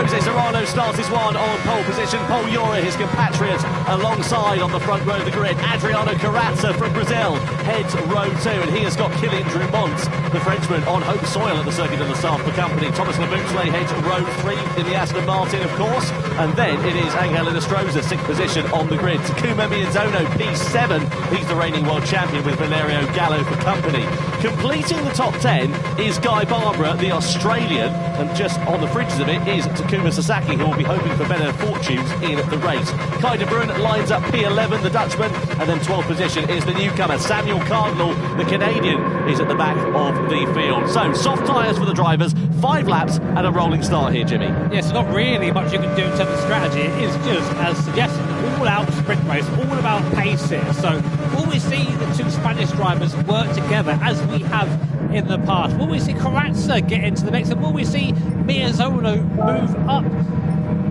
Jose Serrano starts his one on pole position. Paul Ura, his compatriot, alongside on the front row of the grid. Adriano Carrazza from Brazil heads row 2, and he has got Kylian Drumont, the Frenchman, on home soil at the Circuit de la Sarthe Company. Thomas Laboutele heads row 3 in the Aston Martin, of course, and then it is Angel Inestrosa, 6th position on the grid. Takuma Miyazono, P7, he's the reigning world champion with Valerio Gallo for company. Completing the top 10 is Guy Barbara, the Australian, and just on the fringes of it is Takuma Sasaki, who will be hoping for better fortunes in the race. Kai de Bruin lines up P11, the Dutchman, and then 12th position is the newcomer Samuel Cardinal, the Canadian, is at the back of the field. So soft tyres for the drivers, 5 laps and a rolling start here, Jimmy. Yes, not really much you can do in terms of strategy. It is just, as suggested, an all-out sprint race, all about pace here. So will we see the two Spanish drivers work together as we have in the past? Will we see Carrazza get into the mix, and will we see Miyazono move up?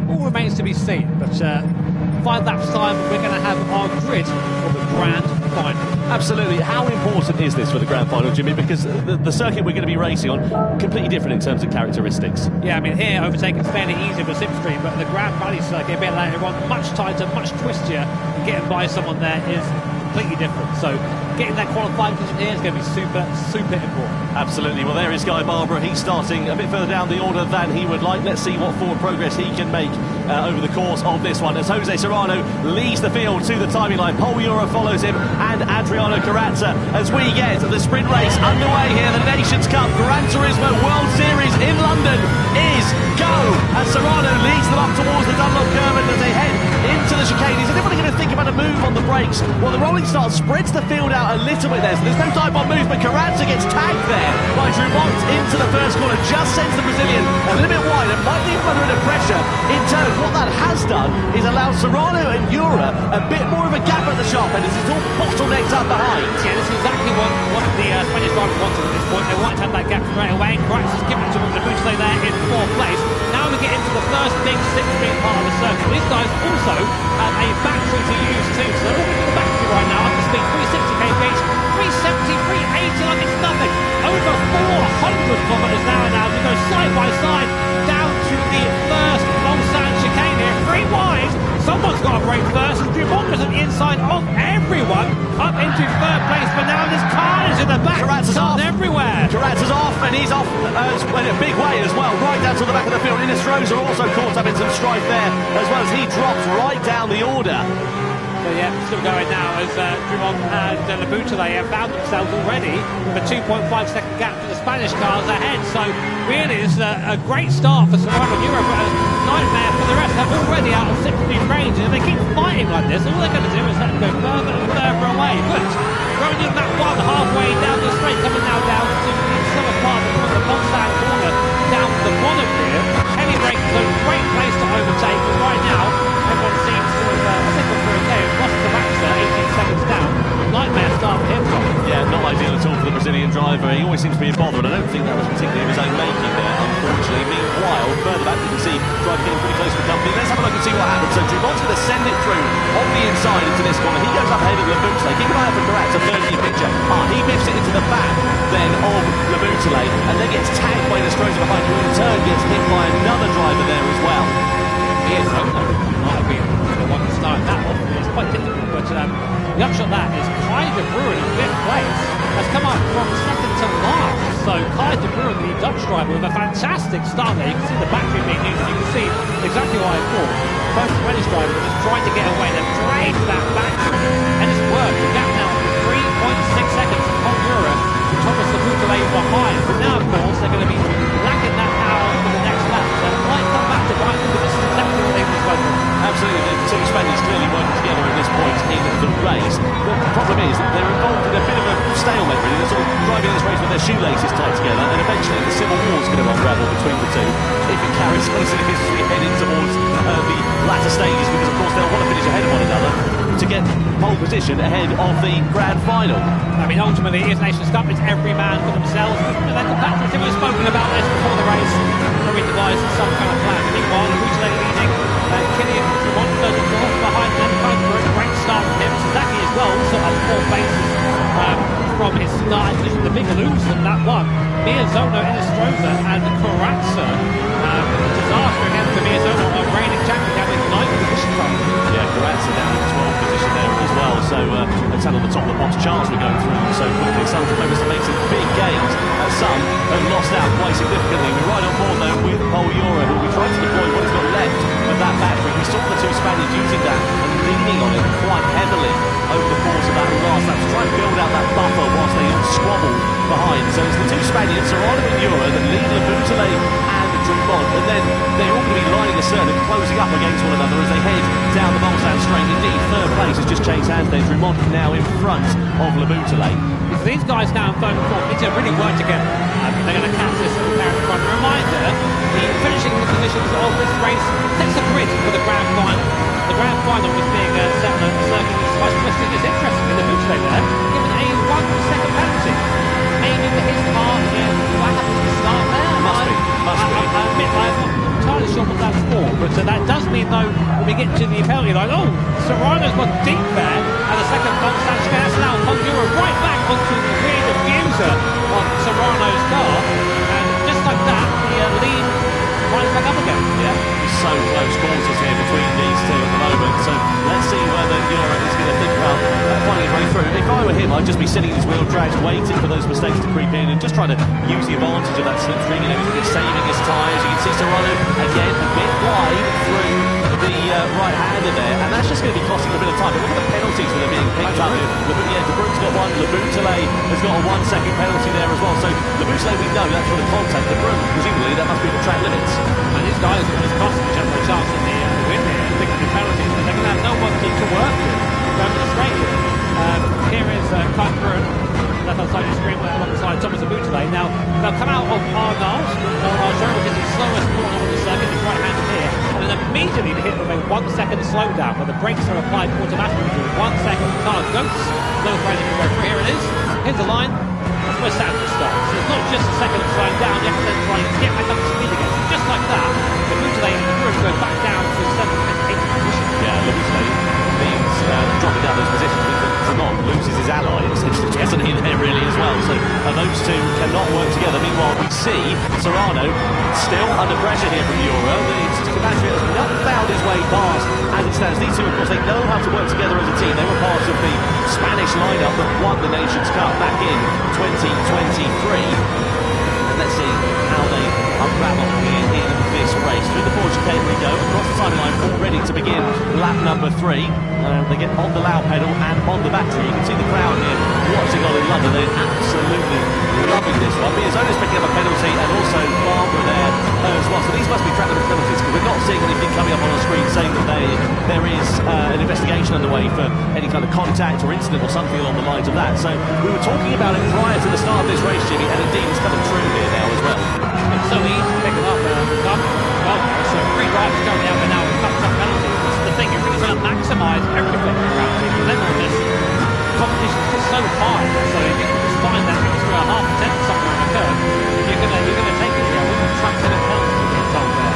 All remains to be seen, but 5 laps time we're going to have our grid for the Grand Final. Absolutely. How important is this for the Grand Final, Jimmy? Because the circuit we're going to be racing on, completely different in terms of characteristics. Yeah, I mean, here overtaking is fairly easy for Slipstream, but the Grand Valley circuit a bit later on, much tighter, much twistier, and getting by someone there is completely different. So getting that qualifying position here is going to be super, super important. Absolutely. Well, there is Guy Barbara. He's starting a bit further down the order than he would like. Let's see what forward progress he can make over the course of this one, as Jose Serrano leads the field to the timing line. Paul Ura follows him, and Adriano Carrazza, as we get the sprint race underway here. The Nations Cup Gran Turismo World Series in London is go, as Serrano leads them up towards the Dunlop curve, and as they head into the chicane, is anybody going to think about a move on the brakes? Well, the rolling start spreads the field out a little bit there, so there's no time on move, but Carrazza gets tagged there by Drumont into the first corner, just sends the Brazilian a little bit wide, and might leave him under a bit of pressure in turn. What that has done is allowed Serrano and Ura a bit more of a gap at the sharp end, as it's all bottlenecked up behind. Yeah, this is exactly what the Spanish drivers wanted at this point. They wanted to have that gap straight away. Carrazza's given it to Laboutele there in 4th place. Now we get into the first big 6-speed part of the circuit. These guys also have a battery to use too, so they're looking at the battery right now, up to speed 360 kph, 370, 380, like it's nothing. Over 400 kilometres now we go side by side down to the first long sand chicane here, 3 wide. Someone's got to break first, and Drumont is on the inside of everyone, up into 3rd place, but now there's cars in the back. Carrazza's off everywhere. Carrazza's off, and he's off in a big way as well, right down to the back of the field. Inestrosa also caught up in some strife there, as well as he drops right down the order. So yeah, still going now as Drumont and Laboutele have found themselves already with a 2.5 second gap to the Spanish cars ahead. So really, this is a great start for Serrano and Ura, but a nightmare for the rest. They're already out of 6-speed range, and if they keep fighting like this, all they're going to do is let them go further and further away. But going in that one halfway down the straight, coming now down to the summer part of the long sand corner, down to the bottom here. Heavy braking, so great place to overtake. But right now, everyone seems to have singled for a day. Lost the Raptor, 18 seconds down. Nightmare start for him. Yeah, not ideal at all for the Brazilian driver. He always seems to be in bother, and I don't think that was particularly of his own making there, unfortunately. Meanwhile, further back, you can see driver getting pretty close to the company. Let's have a look and see what happens. So Drumont's going to send it through on the inside into this corner. He goes up ahead of Laboutele. Keep an eye out for Carrazza, 30 picture. He whips it into the back then of Laboutele, and then gets tagged by Inestrosa behind, who in turn gets hit by another driver there as well. Miyazono might have been the one to start that one. It's quite difficult, but the upshot of that is Kai de Bruin in 5th place has come up from 2nd to last. So Kai de Bruin, the Dutch driver, with a fantastic start there. You can see the battery being used, and you can see exactly what I thought. Both Spanish drivers are just trying to get away. They've drained that battery, and it's worked. The gap now is 3.6 seconds on Ura. Thomas Laboutele behind. But now, of course, they're going to be lacking that power for the next lap. So it might come back to bite them, but this is exactly what they were supposed to. Absolutely, the two Spaniards clearly working together at this point in the race. The problem is that they're involved in a bit of a stalemate, really. They're sort of driving this race with their shoelaces tied together, and eventually the civil war is going to unravel between the two if it carries on as it is as we head in towards the latter stages, because of course they'll want to finish ahead of one another to get pole position ahead of the grand final. I mean, ultimately, it's Nations Cup, it's every man for themselves. They're compatible. We've spoken about this before the race, where we devised some kind of plan. Meanwhile, Laboutele leading, Kylian Drumont third and fourth behind them. Great start from him. Sasaki as well, also up 4 places from his starting position. The big loser in that one, Miyazono, Inestrosa and Carrazza. Disaster again for So let's have on the top of the box. Charles we're going through so quickly. Some focus to make some big gains. Some have lost out quite significantly. We're right on board though with Paul Euro, who we tried to deploy what he's got left of that battery. We saw the two Spaniards using that and leaning on it quite heavily over the course of that last lap to try and build out that buffer whilst they all squabble behind. So it's the two Spaniards, Serrano and Euro, that lead Labutale and Drummond, and then they're all going to be lining a circle, closing up against one another as they head down the Mulsanne straight. Indeed, third place has just changed hands there. Drummond now in front of Labutale. These guys now in third and fourth need to really work together. They're going to catch this little pair in front. Reminder, the finishing positions of this race sets a grid for the grand final. The grand final is being set on a circuit that's quite twisted. It's interesting in the Labutale there, given a 1 second penalty. Maybe for his part, what happens at the start there? Must be. I admit, I'm not entirely sure what that's for, but that does mean, though, when we get to the penalty line, Serrano's gone deep there, and the second Mulsanne that's now Honduras right back onto the rear diffuser of Serrano's car, and just like that, the lead rides back up again. Yeah, so close quarters here between these two at the moment, so let's see whether Euro is going to think about finding his way through. If I were him, I'd just be sitting in his wheel drags, waiting for those mistakes to creep in and just trying to use the advantage of that slipstream. He's saving his tyres. You can see Serrano again a bit wide through the right-hander there, and that's just going to be costing a bit of time. But look at the penalties that are being picked up. De Bruyne's got one, Labutale has got a 1 second penalty there as well. So Labutale, we know that's for the contact. De Bruyne, presumably, that must be the track limits. And these guys are just costing each other a chance in the win here. I think the penalties, but they're going to have no one to work with going to the straight here. Here is Kai Bruyne, left-hand side of the screen, alongside Thomas Labutale. Now, they'll come out of Arnaud, which is the slowest corner on the circuit, his right-handed here, and then immediately they hit with a 1 second slowdown, where the brakes are applied automatically to 1 second. The car goes, no brainer can go through. Here it is, here's the line, that's where Sanford starts. So it's not just a second of slowing down, you have to then try and get back up to speed again. So just like that, Labutale and Bruyne go back down to 7th and 8th position. Yeah, Labutale means dropping down those positions with Drummond loses his ally, isn't he there really as well? So those two cannot work together. Meanwhile, we see Serrano still under pressure here from Euro. His compatriot has not found his way past as it stands. These two, of course, they know how to work together as a team. They were part of the Spanish lineup that won the Nations Cup back in 2023. And let's see how they unravel here in this race. Through the Porsche chicane we go, across the timeline, all ready to begin lap number 3. They get on the loud pedal and on the battery. You can see the crowd here watching on in London. They're absolutely loving this one. Miazono's picking up a penalty and also Barbara there as well. So these must be track limit penalties, because we're not seeing anything coming up on our screen saying that there is an investigation underway for any kind of contact or incident or something along the lines of that. So we were talking about it prior to the start of this race, Jimmy, and indeed it's coming true here now as well. It's so easy to pick it up. So 3 drivers currently out there now with tough penalties. This is the thing, you're really trying to maximise everything around it. The level of this competition is just so high. So if you can just find that extra half a tenth somewhere on the curve, you're going to take it. Yeah, we've got track limit penalties being told there.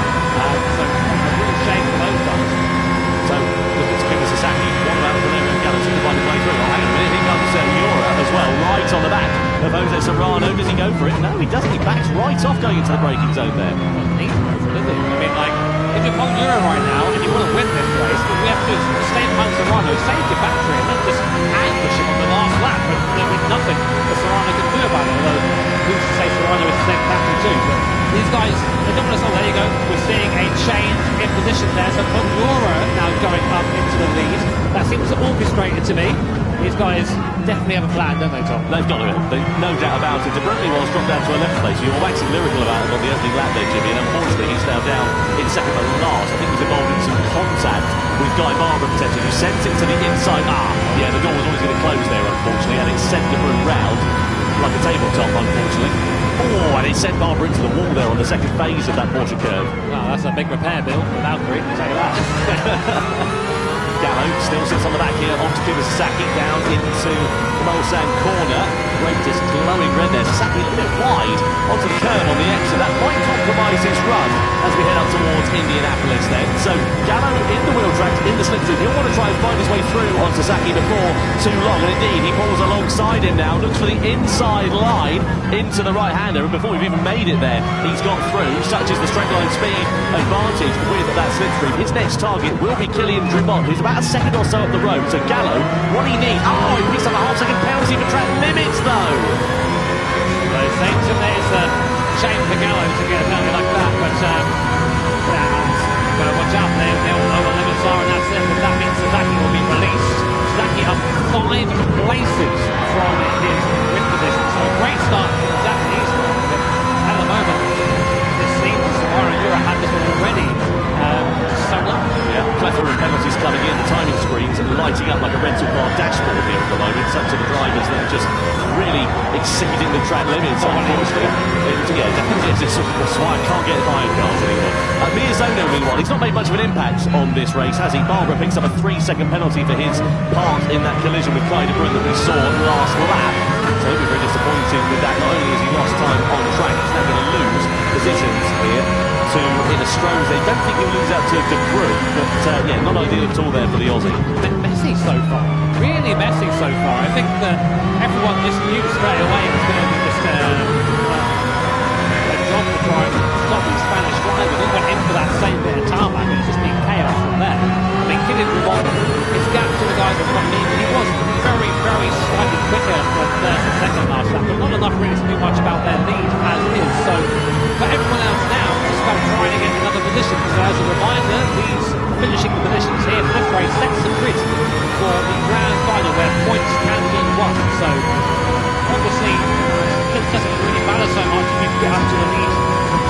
So a real shame for those guys. So look at Kima Sasaki, one out of the Valerian Galaxy to find his way through. Oh, hang on a minute, here comes Euro as well, right on the back of Jose Serrano. Does he go for it? No, he doesn't. He backs right off going into the braking zone there. Doesn't need to go for it, does he? I mean, like, if you're Paul Euro right now and you want to win this race, what we have to do is stay behind Serrano, save your battery, and then just ambush him on the last lap. But there'll be nothing that Serrano can do about it, although who's to say Serrano is the same battery too. But these guys, they don't want to. There you go. We're seeing a change in position there. So Paul Euro now going up into the lead. That seems orchestrated to me. These guys definitely have a plan, don't they, Tom? They've got to. No doubt about it. De Bruyne was dropped down to 11th place. You were waxing lyrical about it on the opening lap there, Jimmy, and unfortunately he's now down in second but last. I think he was involved in some contact with Guy Barber potentially, who sent it to the inside. Yeah, the door was always going to close there, unfortunately, and it sent De Bruyne round like a tabletop, unfortunately. And it sent Barber into the wall there on the second phase of that Porsche curve. Wow, that's a big repair bill for Valkyrie, I'll tell you that. Gallo still sits on the back here onto Kima Sasaki down into the Mulsanne corner. greatest glowing red there. Sasaki a little bit wide onto the curve on the exit. That might compromise his run as we head up towards Indianapolis then. So Gallo in the wheel track, in the slipstream. He'll want to try and find his way through on Sasaki before too long. And indeed, he pulls alongside him now, looks for the inside line into the right-hander. And before we've even made it there, he's got through. Such is the straight line speed advantage with that slipstream. His next target will be Kylian Drumont, who's about a second or so up the road. So Gallo, what he needs... Oh, he picks up a half-second penalty for track limits, though. Those things, and it's a shame for Gallo to get a penalty like that, but got to watch out. They all know what limits are, and that's it. But that means Sasaki will be released. Sasaki up 5 places from his win position. So a great start for the Japanese. But at the moment, it seems Yura had this one already. So long. Yeah, plethora of penalties coming in. The timing screens and lighting up like a rental car dashboard here at the moment. Some to the drivers that are just really exceeding the track limits. Unfortunately, that's why I can't get by in cars anymore. Miyazono, meanwhile, he's not made much of an impact on this race, has he? Barbara picks up a 3-second penalty for his part in that collision with Kai de Bruyne that we saw last lap. So he'll be very disappointed with that. Not only has he lost time on track, he's now going to lose positions here to Innistrose. They don't think he'll lose out to De Bruyne, but yeah, not ideal at all there for the Aussie. Messy so far, really messy so far. I think that everyone just knew straight away it was going to be just a job to try and stop these Spanish drivers. All went in for that same bit of tarmac, and it's just been chaos from there. I mean, Kylian Drumont, his gap to the guys in front of him, he was very, very slightly quicker than the second last lap, but not enough really to do much about their lead as is. So for everyone else now, it's about trying to get another position. So as a reminder, these finishing the positions here for this race sets the grid for the grand final where points can be won. So obviously it doesn't really matter so much if you can get up to the lead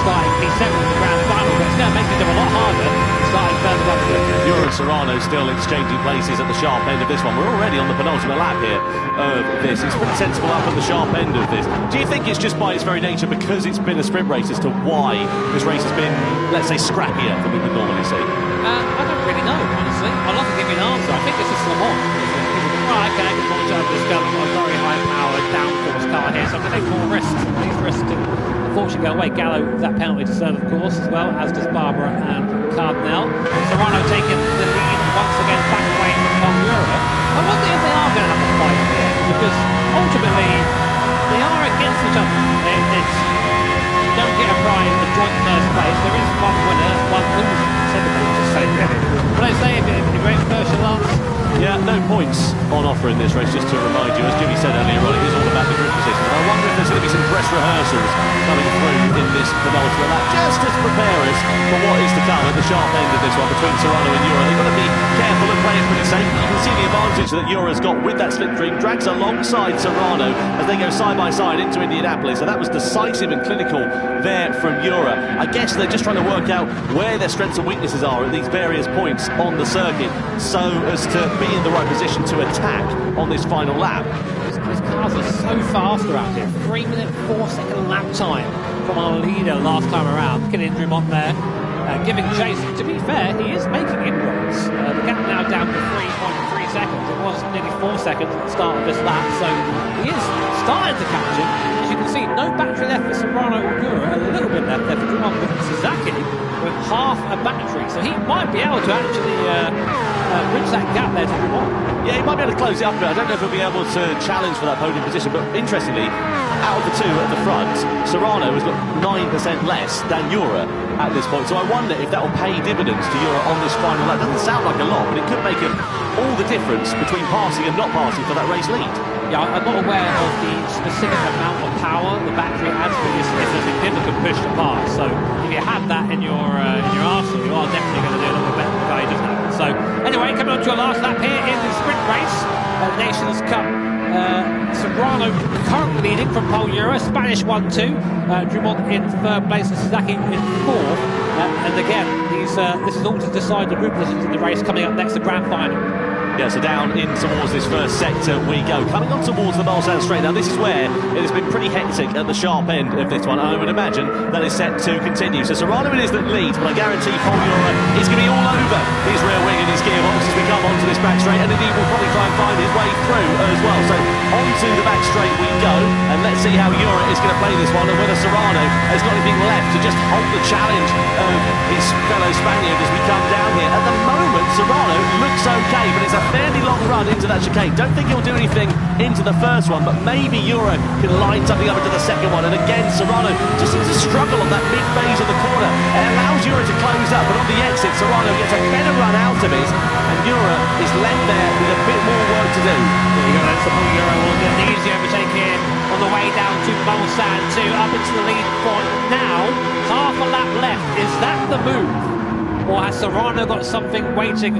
starting P7 in the grand final, but it's going to make it a lot harder starting further up the grid. Yura and Serrano still exchanging places at the sharp end of this one. We're already on the penultimate lap here of this. It's pretty sensible up at the sharp end of this. Do you think it's just by its very nature, because it's been a sprint race, as to why this race has been, let's say, scrappier than we would normally see? I don't really know, honestly. I'd love to give you an answer. I think this is Le Mans. Right, okay, I can launch over this gun. I've got a very high-powered downforce car here, so I'm going to take more risks. These risks can unfortunately go away. Gallo, that penalty to serve, of course, as well, as does Barbara and Cardinal. Serrano taking the lead once again back away from Yura. I wonder if they are going to have a fight here, because ultimately they are against each other. It's don't get a prize in the joint first place. There is one winner, one loser. But I say, if you rate first, your last. Yeah, no points on offer in this race, just to remind you, as Jimmy said earlier on, it is all about the grid position. I wonder if there's going to be some dress rehearsals coming through in this penultimate lap, just to prepare us for what is to come at the sharp end of this one between Serrano and Yura. They've got to be careful and play it pretty safe. You can see the advantage that Yura's got with that slipstream, drags alongside Serrano as they go side by side into Indianapolis. So that was decisive and clinical there from Yura. I guess they're just trying to work out where their strengths and weaknesses are at these various points on the circuit, so as to be in the right position to attack on this final lap. These cars are so fast around here. 3-minute 4-second lap time from our leader last time around. Kylian Drumont there, giving chase. To be fair, he is making inroads. The gap now down to 3.3 seconds. It was nearly 4 seconds at the start of this lap, so he is starting to catch him. As you can see, no battery left for Serrano or Yura. A little bit left there for Drumont, but Sasaki with half a battery, so he might be able to actually bridge that gap there to Drumont. Yeah, he might be able to close it up a bit. I don't know if he'll be able to challenge for that podium position, but interestingly, out of the two at the front, Serrano has got 9% less than Yura at this point. So I wonder if that will pay dividends to Yura on this final lap. It doesn't sound like a lot, but it could make all the difference between passing and not passing for that race lead. Yeah, I'm not aware of the specific amount of power the battery adds, but it's a significant push to pass. So if you have that in your arsenal, you are definitely going to do a little bit better than the guy who doesn't have it. So anyway, coming on to our last lap here in the sprint race, Nations Cup. Serrano currently leading from pole Yura, Spanish 1-2, Drumont in third place and Sasaki in fourth. And again, this is all to decide the group positions in the race coming up next, the grand final. Yeah, so down in towards this first sector we go. Coming on towards the Mulsanne straight. Now this is where it has been pretty hectic at the sharp end of this one. I would imagine that is set to continue. So Serrano it is that leads, but I guarantee Paul Ura is going to be all over his rear wing and his gearbox as we come onto this back straight, and indeed will probably try and find his way through as well. So onto the back straight we go, and let's see how Ura is going to play this one and whether Serrano has got anything left to just hold the challenge of his fellow Spaniard as we come down here. At the moment, Serrano looks okay, but it's a fairly long run into that chicane. Don't think he'll do anything into the first one, but maybe Ura can line something up into the second one. And again, Serrano just seems to struggle on that mid-phase of the corner. It allows Ura to close up, but on the exit, Serrano gets a better run out of it, and Ura is left there with a bit more work to do. There you go, that's Paul Ura will get the easy overtake here on the way down to Mulsanne 2, up into the lead point now. Half a lap left. Is that the move? Or has Serrano got something waiting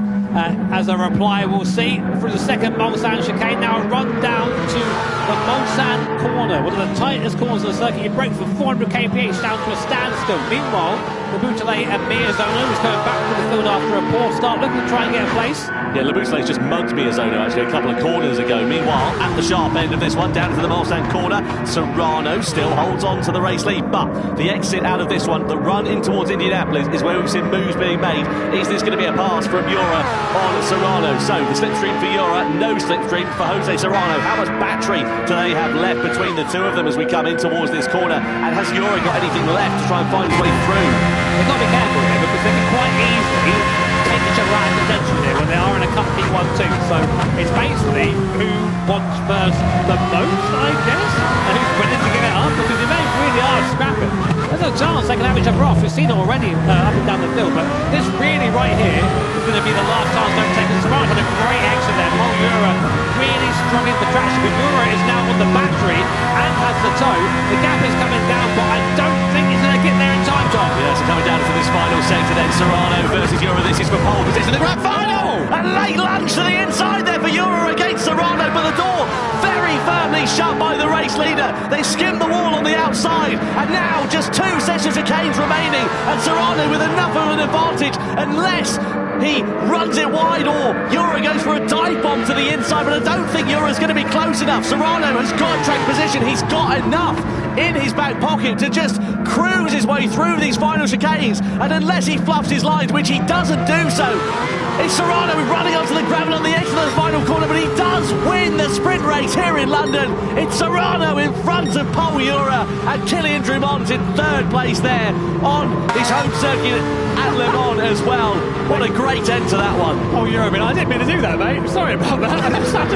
as a reply? We'll see. Through the second Mulsanne chicane, now a run down to the Mulsanne corner, one of the tightest corners of the circuit. You break from 400 kph down to a standstill. Meanwhile, Laboutelet and Miyazono is coming back to the field after a poor start, looking to try and get a place. Yeah, Laboutelet's just mugged Miyazono actually a couple of corners ago. Meanwhile, at the sharp end of this one, down to the Mulsanne corner, Serrano still holds on to the race lead, but the exit out of this one, the run in towards Indianapolis, is where we've seen moves being made. Is this going to be a pass from Ura on Serrano? So the slipstream for Ura, no slipstream for Jose Serrano. How much battery do they have left between the two of them as we come in towards this corner? And has Ura got anything left to try and find his way through? They've got to be careful here because they can quite easily take each other out of contention here when they are in a company 1-2. So it's basically who wants first the most, I guess, and who's willing to give it up, because they really are scrapping. There's no chance they can have each other off. We've seen it already up and down the field, but this really right here is going to be the last chance they've taken. Serrano had a great exit there. Paul Ura really struggling for traction, but Ura is now on the battery and has the toe. The gap is coming down, but I don't think he's going to get there in time, John. Yeah, so coming down to this final sector then, Serrano versus Ura. This is for pole position. The grand final! A late lunge to the inside there for Ura against Serrano, but the door very firmly shut by the race leader. They skimmed the wall on the outside, and now just 2 sessions of canes remaining, and Serrano with enough of an advantage, unless he runs it wide or Ura goes for a dive bomb to the inside, but I don't think Ura's going to be close enough. Serrano has got track position. He's got enough in his back pocket to just cruise his way through these final chicanes, and unless he fluffs his lines, which he doesn't do so, it's Serrano running onto the gravel on the edge of the final corner, but he does win the sprint race here in London. It's Serrano in front of Paul Ura, and Kylian Drumont in 3rd place there on his home circuit at Le Mans as well. What a great end to that one. Oh, Ura, I didn't mean to do that, mate. Sorry about that. I just sent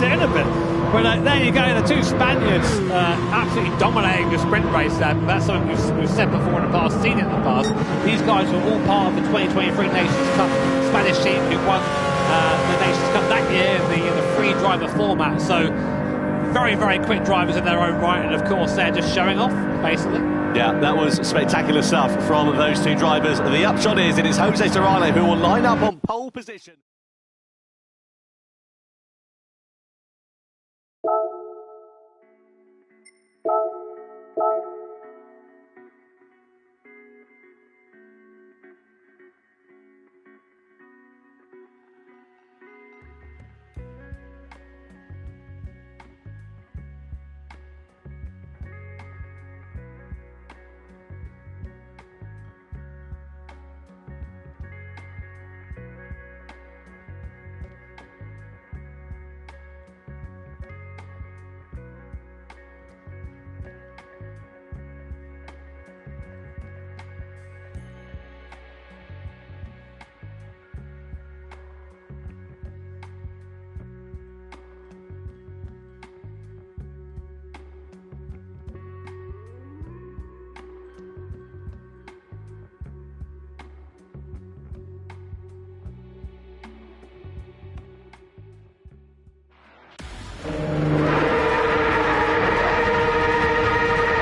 it in a bit. But there you go, the two Spaniards absolutely dominating the sprint race there. That's something we've said before in the past, seen it in the past. These guys were all part of the 2023 Nations Cup Spanish team who won the Nations Cup that year in the free driver format. So very, very quick drivers in their own right, and of course they're just showing off, basically. Yeah, that was spectacular stuff from those two drivers. The upshot is it is Jose Serrano who will line up on pole position.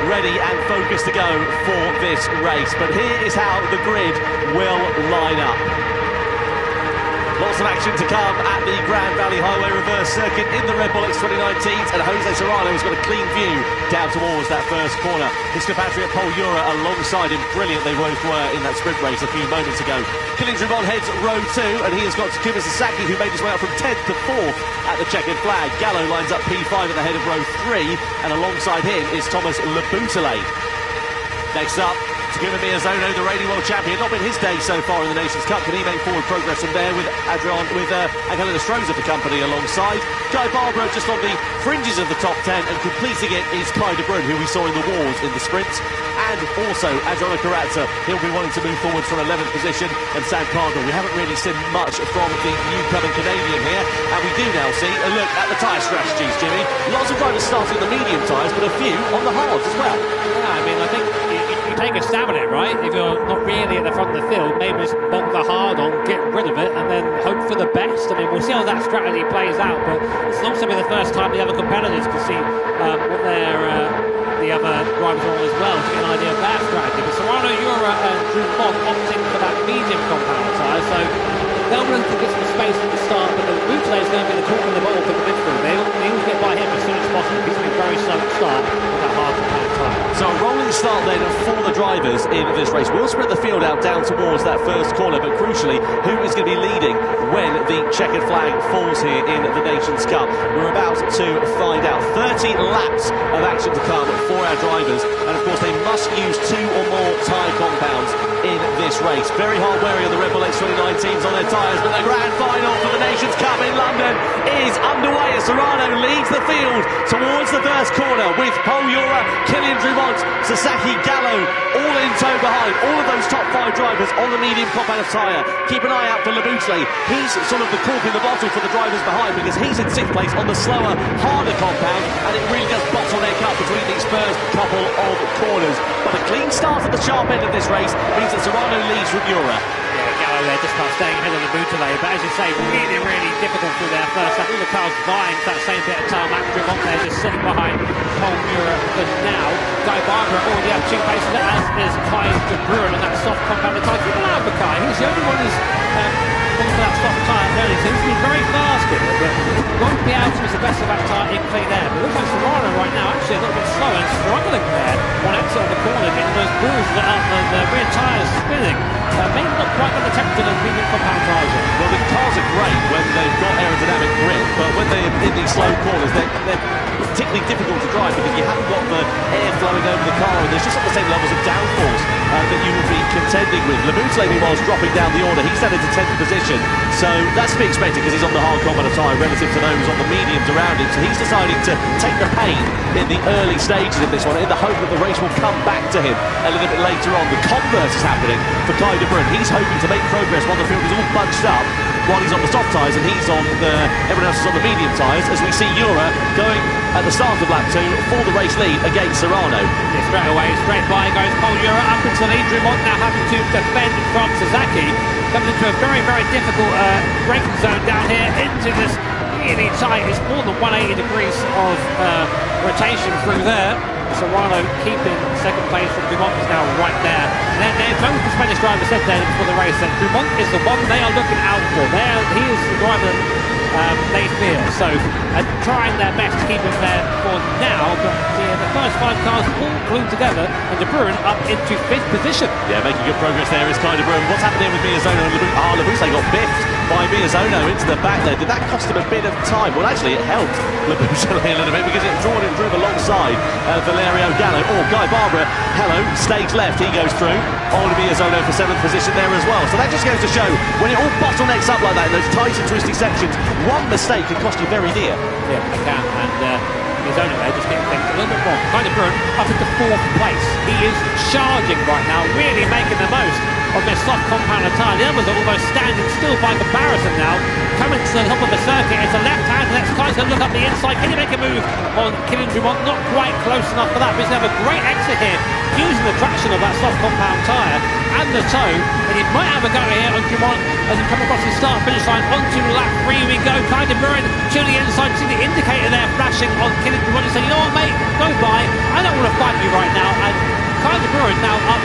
Ready and focused to go for this race, but here is how the grid will line up. Lots of action to come at the Grand Valley Highway reverse circuit in the Red Bull X 2019s, and Jose Serrano has got a clean view down towards that first corner. His compatriot Paul Ura alongside him, brilliant they both were in that sprint race a few moments ago. Kylian Drumont heads row 2, and he has got Takuma Sasaki, who made his way up from 10th to 4th at the checkered flag. Gallo lines up P5 at the head of row 3, and alongside him is Thomas Leboutelet. Next up, Takuma Miyazono, the reigning world champion. Not been his day so far in the Nations Cup. Can he make forward progress from there with Angelo Stroza for company alongside? Guy Barbara just on the fringes of the top 10, and completing it is Kai De Bruyne, who we saw in the wars in the sprints. And also Adriano Carazza, he'll be wanting to move forward from 11th position. And Sam Cardinal, we haven't really seen much from the newcomer Canadian here, and we do now see a look at the tyre strategies, Jimmy. Lots of drivers starting on the medium tyres, but a few on the hards as well. Yeah, I mean, I think you take a stab at it, right? If you're not really at the front of the field, maybe just bonk the hard on, get rid of it, and then hope for the best. I mean, we'll see how that strategy plays out, but it's not going to be the first time the other competitors can see what the other drivers are on as well, to get an idea of their strategy. But Serrano, Ura and Drumont opting for that medium compound tyre, so they'll run to get some space at the start, but the Leboutelet is going to be the talk of the ball for the midfield. They need to get by him as soon as possible. He's been very slow at start with that hard compound tyre. So a rolling start then for the drivers in this race. We'll spread the field out down towards that first corner, but crucially, who is going to be leading when the checkered flag falls here in the Nations Cup? We're about to find out. 30 laps of action to come for our drivers, and of course they must use 2 or more tyre compounds in this race. Very hard wearing of the Red Bull X 2019s on their tyres, but the grand final for the Nations Cup in London is underway as Serrano leads the field towards the first corner with Paul Ura, Kylian Drumont, Sasaki, Gallo all in tow behind. All of those top 5 drivers on the medium compound tyre. Keep an eye out for Leboutelet. He's sort of the cork in the bottle for the drivers behind, because he's in 6th place on the slower, harder compound, and it really does bottleneck up between these first couple of corners. But a clean start at the sharp end of this race means that Serrano leads from Ura. Gallo there just can't stay ahead of the Leboutelet, but as you say, really, really difficult through their first lap. All the cars vying for that same bit of tarmac. Drumont there just sitting behind Paul Ura for now. Guy Barbara already up 2 places, as is Kai De Bruyne on that soft compound tyre. Keep an eye out for Kai. He's the only one who's gone for that soft tyre early. Seems to be very fast here, but won't be able to use the best of that tyre in clean air. But looks like Serrano right now actually a little bit slow and struggling there on exit of the corner, getting those bruises up and the rear tyres spinning. Maybe not quite on the temperature of medium compound tyres. Well, the cars are great when they've got aerodynamic grip, but when they're in these slow corners, they're particularly difficult to drive because you haven't got the air flowing over the car, and there's just not the same levels of downforce that you would be contending with. Leboutelet, meanwhile, is dropping down the order. He's down into 10th position, so that's to be expected because he's on the hard compound tyre relative to those on the mediums around him. So he's deciding to take the pain in the early stages of this one in the hope that the race will come back to him a little bit later on. The converse is happening for Kai De Bruyne. He's hoping to make progress while the field is all bunched up, while he's on the soft tyres and everyone else is on the medium tyres, as we see Ura going at the start of lap 2 for the race lead against Serrano. Yeah, straight away, straight by goes Paul Ura up into the lead. Drumont now having to defend from Sasaki. Comes into a very, very difficult braking zone down here into this really tight. It's more than 180 degrees of rotation through there. Serrano keeping 2nd place, from Drumont is now right there. And both the Spanish drivers said there before the race that Drumont is the one they are looking out for. He is the driver they fear. So trying their best to keep him there for now, but the first 5 cars all glued together, and De Bruyne up into 5th position. Yeah, making good progress there is Kai De Bruyne. What's happening with Miyazono and Leboutelet? Leboutelet got biffed by Miyazono into the back there. Did that cost him a bit of time? Well, actually, it helped Leboutelet a little bit because it drew him alongside Valerio Gallo. Guy Barbara, hello, stage left, he goes through. On Miyazono for 7th position there as well. So that just goes to show, when it all bottlenecks up like that in those tight and twisty sections, one mistake can cost you very dear. Yeah, it can, and Miyazono there just getting things a little bit wrong. Kai De Bruyne up into 4th place. He is charging right now, really making the most of this soft compound tyre. The others are almost standing still by comparison now. Coming to the top of the circuit, it's a left hand, that's Kai's going to look up the inside. Can he make a move on Kylian Drumont? Not quite close enough for that, but he's going to have a great exit here, using the traction of that soft compound tyre and the toe, and he might have a go here on Drumont as he comes across the start-finish line. Onto lap 3 we go. Kai De Bruyne to the inside. See the indicator there flashing on Kylian Drumont. He said, you know what, mate, go by. I don't want to fight you right now. And Kai De Bruyne now up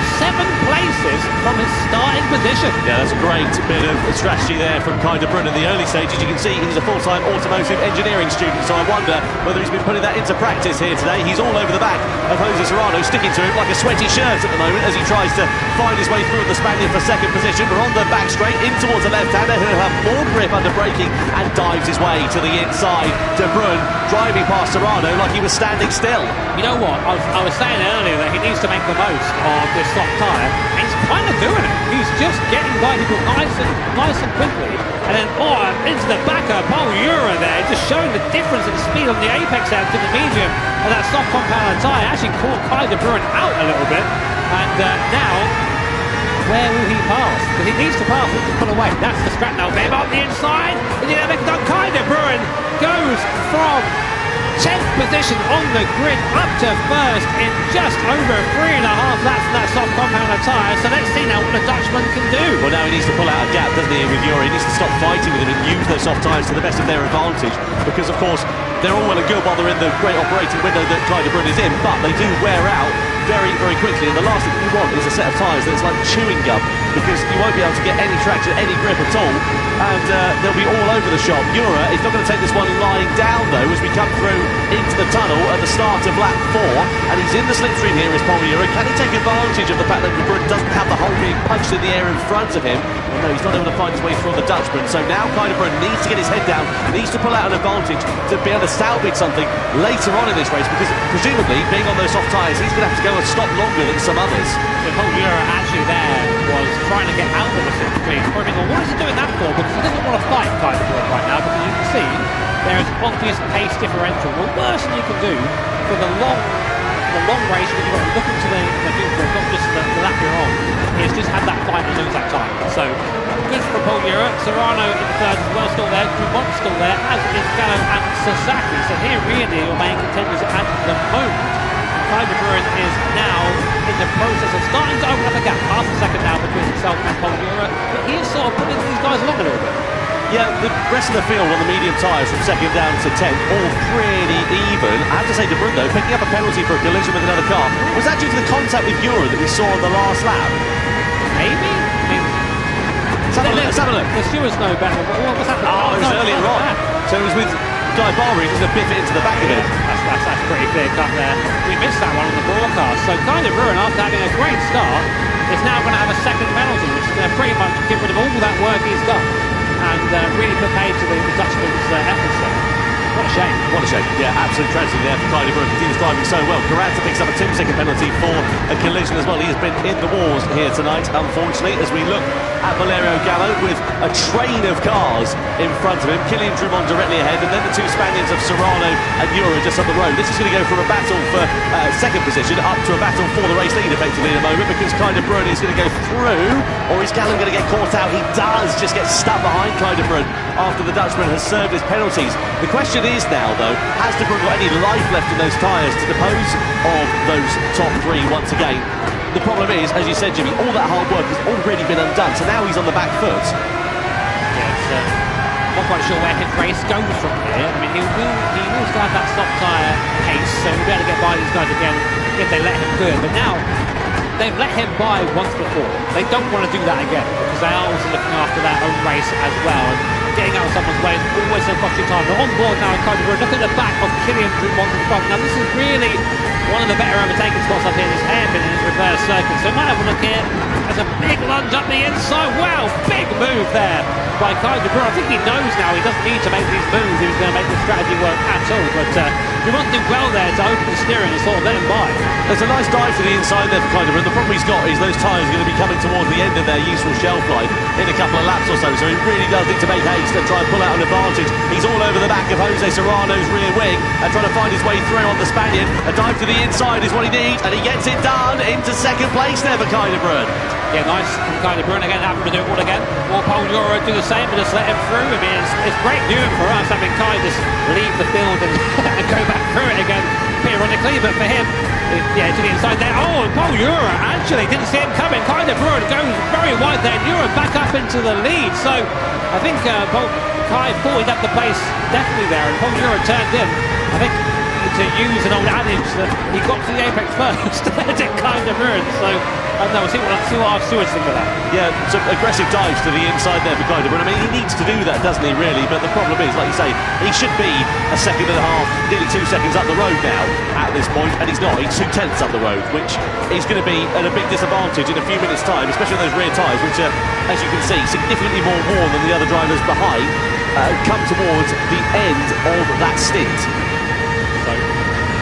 places from his starting position. Yeah, that's a great bit of strategy there from Kai de Bruyne in the early stages. You can see he's a full-time automotive engineering student, so I wonder whether he's been putting that into practice here today. He's all over the back of Jose Serrano, sticking to him like a sweaty shirt at the moment as he tries to find his way through the Spaniard for second position. We're on the back straight in towards the left-hander who'll have more grip under braking and dives his way to the inside. De Bruyne driving past Serrano like he was standing still. You know what? I was saying earlier that he needs to make the most of this soft tyre, and he's kind of doing it. He's just getting by people nice and quickly, and then into the back of Paul Ura there, just showing the difference in speed on the apex end to the medium, and that soft compound tyre actually caught Kai de Bruyne out a little bit, and now where will he pass? Because he needs to pass, he can pull away. That's the scrap now. They're on the inside. And you know, Kai de Bruyne goes from 10th position on the grid up to first in just over 3.5 laps in that soft compound tyre. So let's see now what the Dutchman can do. Well, now he needs to pull out a gap, doesn't he, with Yuri? He needs to stop fighting with him and use those soft tyres to the best of their advantage. Because, of course, they're all well and good while they're in the great operating window that Kai de Bruyne is in, but they do wear out very, very quickly, and the last thing you want is a set of tyres that's like chewing gum, because you won't be able to get any traction, any grip at all, and they'll be all over the shop. Ura is not going to take this one lying down though as we come through into the tunnel at the start of lap 4, and he's in the slipstream here is Paul Ura. Can he take advantage of the fact that de Bruyne doesn't have the hole being punched in the air in front of him? Well, no, he's not able to find his way through the Dutchman, so now Kai de Bruyne needs to get his head down, needs to pull out an advantage to be able to salvage something later on in this race, because presumably being on those soft tyres he's going to have to go and stop longer than some others. The Paul Ura actually there was trying to get out of the slipstream. Well, what is he doing that for? Because he doesn't want to fight Kai de Bruyne right now, because you can see there is obvious pace differential. The worst thing you can do for the long race when you've got to look into the future, not just the lap you're on, is just have that fight and lose that time. So good for Paul Ura. Serrano in third as well, still there. Dumont still there, as is Gallo and Sasaki. So here really your main contenders at the moment. Kai de Bruyne is now in the process of starting to open up a gap, half a second now between himself and Paul Ura, but he is sort of putting these guys along a little bit. Yeah, the rest of the field on the medium tyres from second down to 10th, all pretty even. I have to say, de Bruyne, though, picking up a penalty for a collision with another car. Was that due to the contact with Ura that we saw on the last lap? Maybe? I mean, let's have a look. The stewards know better. What was happening? Oh, it was earlier on. So it was with Guy Barber, he's just going to biff it into the back of it. That's pretty clear cut there. We missed that one on the broadcast. So Kai de Bruyne, after having a great start, is now going to have a second penalty, which is going to pretty much get rid of all that work he's done and really put paid to the Dutchman's efforts there. What a shame. What a shame. Yeah, absolute tragedy there for Kai de Bruyne, because he was driving so well. Carranza picks up a 2-second penalty for a collision as well. He has been in the wars here tonight, unfortunately, as we look at Valerio Gallo with a train of cars in front of him. Kylian Drumont directly ahead, and then the two Spaniards of Serrano and Ura just up the road. This is going to go from a battle for second position up to a battle for the race lead effectively in a moment, because Kai de Bruyne is going to go through, or is Gallo going to get caught out? He does just get stuck behind Kai de Bruyne after the Dutchman has served his penalties. The question is now, though, has de Bruyne got any life left in those tyres to dispose of those top three once again? The problem is, as you said, Jimmy, all that hard work has already been undone, so now he's on the back foot. Yeah, not quite sure where his race goes from here. I mean, he will still have that soft tyre pace, so he'll be able to get by these guys again if they let him do it. But now, they've let him by once before. They don't want to do that again, because they are also looking after their own race as well. And getting out of someone's way is always so costly time. They're on board now in Kai de Bruyne. Look at the back of Kylian Drumont in front. Now, this is really one of the better overtaking spots up here. This hairpin in his reverse circuit. So might have a look here. There's a big lunge up the inside. Wow, big move there by Kai de Bruyne. I think he knows now he doesn't need to make these moves if he's going to make the strategy work at all. But Drumont did well there to open the steering and sort of let him by. There's a nice dive to the inside there for Kai de Bruyne. The problem he's got is those tyres are going to be coming towards the end of their useful shelf life in a couple of laps or so. So he really does need to make haste and try and pull out an advantage. He's all over the back of Jose Serrano's rear wing and trying to find his way through on the Spaniard. A dive to the inside is what he needs, and he gets it done into second place there for Kai de Bruyne. Yeah, nice from Kai de Bruyne again, having to do it all again. Will Paul Ura do the same, but just let him through? I mean, it's great viewing for us having Kai just leave the field and, and go back through it again, periodically, but for him, yeah, to the inside there. Oh, and Paul Ura actually didn't see him coming. Kai de Bruyne goes very wide there, and Ura back up into the lead. So I think Kai thought he'd have the pace definitely there, and Paul Ura turned in. I think to use an old adage that he got to the apex first, did Kai de Bruyne. So No, we'll see what our stewards think of that. Yeah, some aggressive dives to the inside there for Kaider. I mean, he needs to do that, doesn't he, really? But the problem is, like you say, he should be a second and a half, nearly 2 seconds up the road now at this point, and he's not. He's 2/10 up the road, which is going to be at a big disadvantage in a few minutes' time, especially on those rear tyres, which are, as you can see, significantly more worn than the other drivers behind, come towards the end of that stint.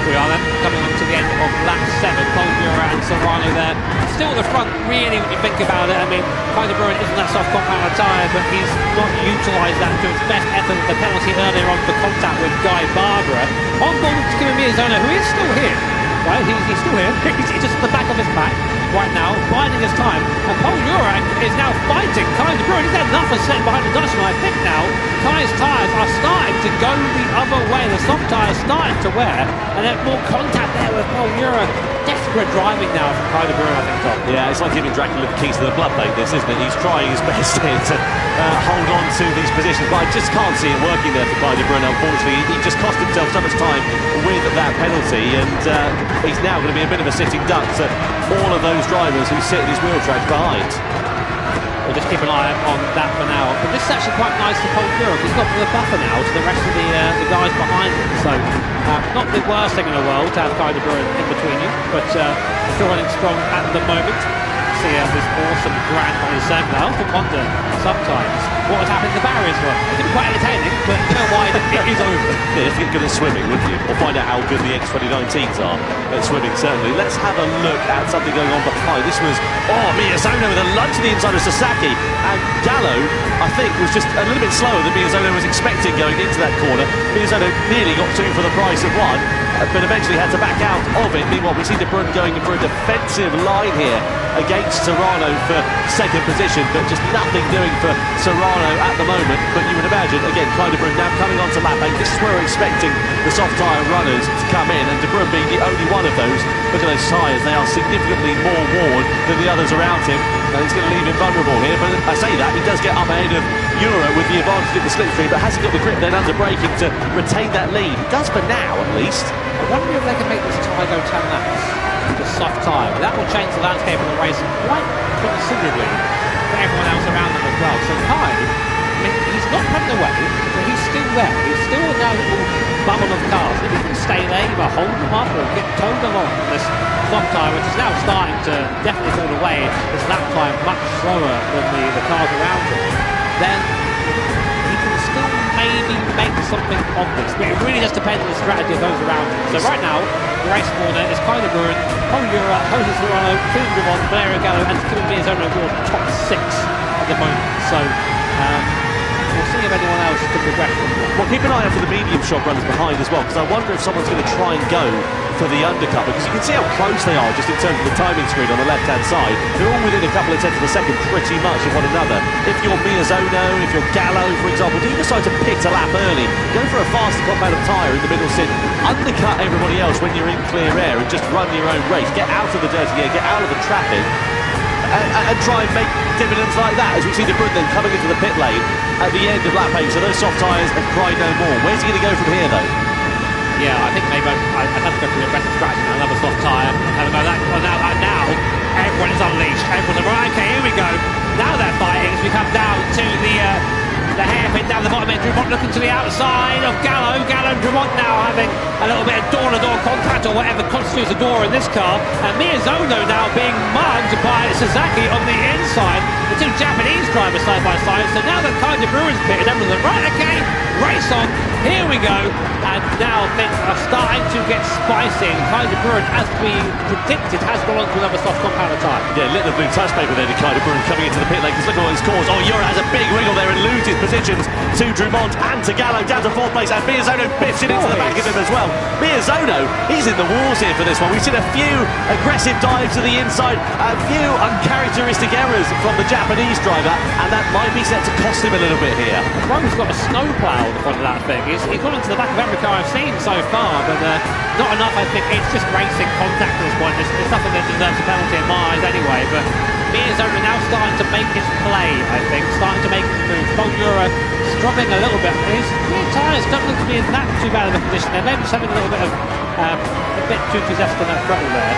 We are then coming on to the end of lap 7. Polgura and Serrano there. Still the front, really, when you think about it. I mean, Kaider Bruin isn't that soft compound tyre, but he's not utilised that to its best effort with the penalty earlier on for contact with Guy Barbara. On board with Kimi Miyazono, who is still here. Right, he's still here. He's just at the back of his pack right now, biding his time. And Polgura is now fighting Kaider Bruin. He's had enough of sitting behind the Dutchman. I think now Kai's tyres are starting to go the other way. The soft tyres starting to wear, and there's more contact there with Polgura. Desperate driving now from Kaider Bruin, I think, Tom. Yeah, it's like giving Dracula the keys to the blood bank, this, isn't it? He's trying his best here to hold on to these positions, but I just can't see it working there for Kaider Bruin, unfortunately. He just cost himself so much time with that penalty, and he's now going to be a bit of a sitting duck to all of those drivers who sit in his wheel tracks behind. We'll just keep an eye on that for now. But this is actually quite nice for Polgura. He's got the buffer now to the rest of the guys behind him. So not the worst thing in the world to have Kaider Bruin in between you, but still running strong at the moment. See this awesome Grand Turismo circle. I often wonder sometimes what has happened to the barriers. Well, it can be quite entertaining, but you know why it is over. Yeah, if you get good at swimming, wouldn't you? Or find out how good the X2019s are at swimming, certainly. Let's have a look at something going on behind. This was, Miyazono with a lunge to the inside of Sasaki. And Gallo, I think, was just a little bit slower than Miyazono was expecting going into that corner. Miyazono nearly got 2 for the price of 1, but eventually had to back out of it. Meanwhile, we see De Bruyne going for a defensive line here against Serrano for second position, but just nothing doing for Serrano at the moment. But you would imagine, again, Kaider Bruin now coming onto lap 8. This is where we're expecting the soft tyre runners to come in, and De Bruyne being the only one of those. Look at those tyres, they are significantly more worn than the others around him, and it's going to leave him vulnerable here. But I say that, he does get up ahead of Euro with the advantage of the slipstream, but has he got the grip then under braking to retain that lead? He does for now, at least. I wonder if they can make this tyre go 10 laps. The soft tyre. That will change the landscape of the race quite considerably for everyone else around them as well. So Kai, he's not running away, but he's still there. He's still in that little bubble of cars. If he can stay there, either hold them up or get towed along this soft tyre, which is now starting to definitely go away. This lap time much slower than the cars around him. Then he can still maybe make something of this, but it really just depends on the strategy of those around him. So right now, the race order is Kaider Bruin, Polgura, Jose Serrano, Phil Gavon, Valerio Gallo, and Kimi Miyazono who are top 6 at the moment. So we'll see if anyone else can progress from that. Well, keep an eye out for the medium shock runners behind as well, because I wonder if someone's going to try and go for the undercut, because you can see how close they are just in terms of the timing screen on the left-hand side. They're all within a couple of tenths of a second pretty much of one another. If you're Miyazono, if you're Gallo, for example, do you decide to pit a lap early, go for a faster compound of tyre in the middle stint, undercut everybody else when you're in clear air and just run your own race, get out of the dirty air, get out of the traffic, and try and make dividends like that, as we see De Bruyne then coming into the pit lane at the end of lap 8. So those soft tyres have cried no more. Where's he going to go from here, though? Yeah, I think maybe I'd have to go for the aggressive strategy now, another soft tyre, have a go that one now, and now everyone is unleashed. Everyone's right, okay, here we go. Now they're fighting as we come down to the hairpin down the bottom end. Drummond looking to the outside of Gallo. Gallo and Drummond now having a little bit of door-to-door contact, or whatever constitutes a door in this car. And Miyazono now being mugged by Sasaki on the inside. The 2 Japanese drivers side by side. So now that Kaider Bruin's pitted, everyone's like, right, okay, race on. Here we go. And now things are starting to get spicy. Kaider Bruin, as we predicted, has gone on to another soft compound tyre. Yeah, lit the blue touch paper there to Kaider Bruin coming into the pit lane, because look at what he's caused. Euro has a big wiggle there and loses positions to Drummond and to Gallo down to 4th place, and Miyazono biffs it into the back of him as well. Miyazono, he's in the wars here for this one. We've seen a few aggressive dives to the inside, a few uncharacteristic errors from the Japanese driver, and that might be set to cost him a little bit here. Rome's got a snowplow in front of that thing. He's gone into the back of every car I've seen so far, but not enough. I think it's just racing contact at this point. It's nothing that deserves a penalty in my eyes anyway, but Miyazono now starting to make his play, I think, starting to make his move. Polgura struggling a little bit. His rear tyres don't look to be in that too bad of a condition. They're maybe just having a little bit of a bit too enthusiastic on that throttle there.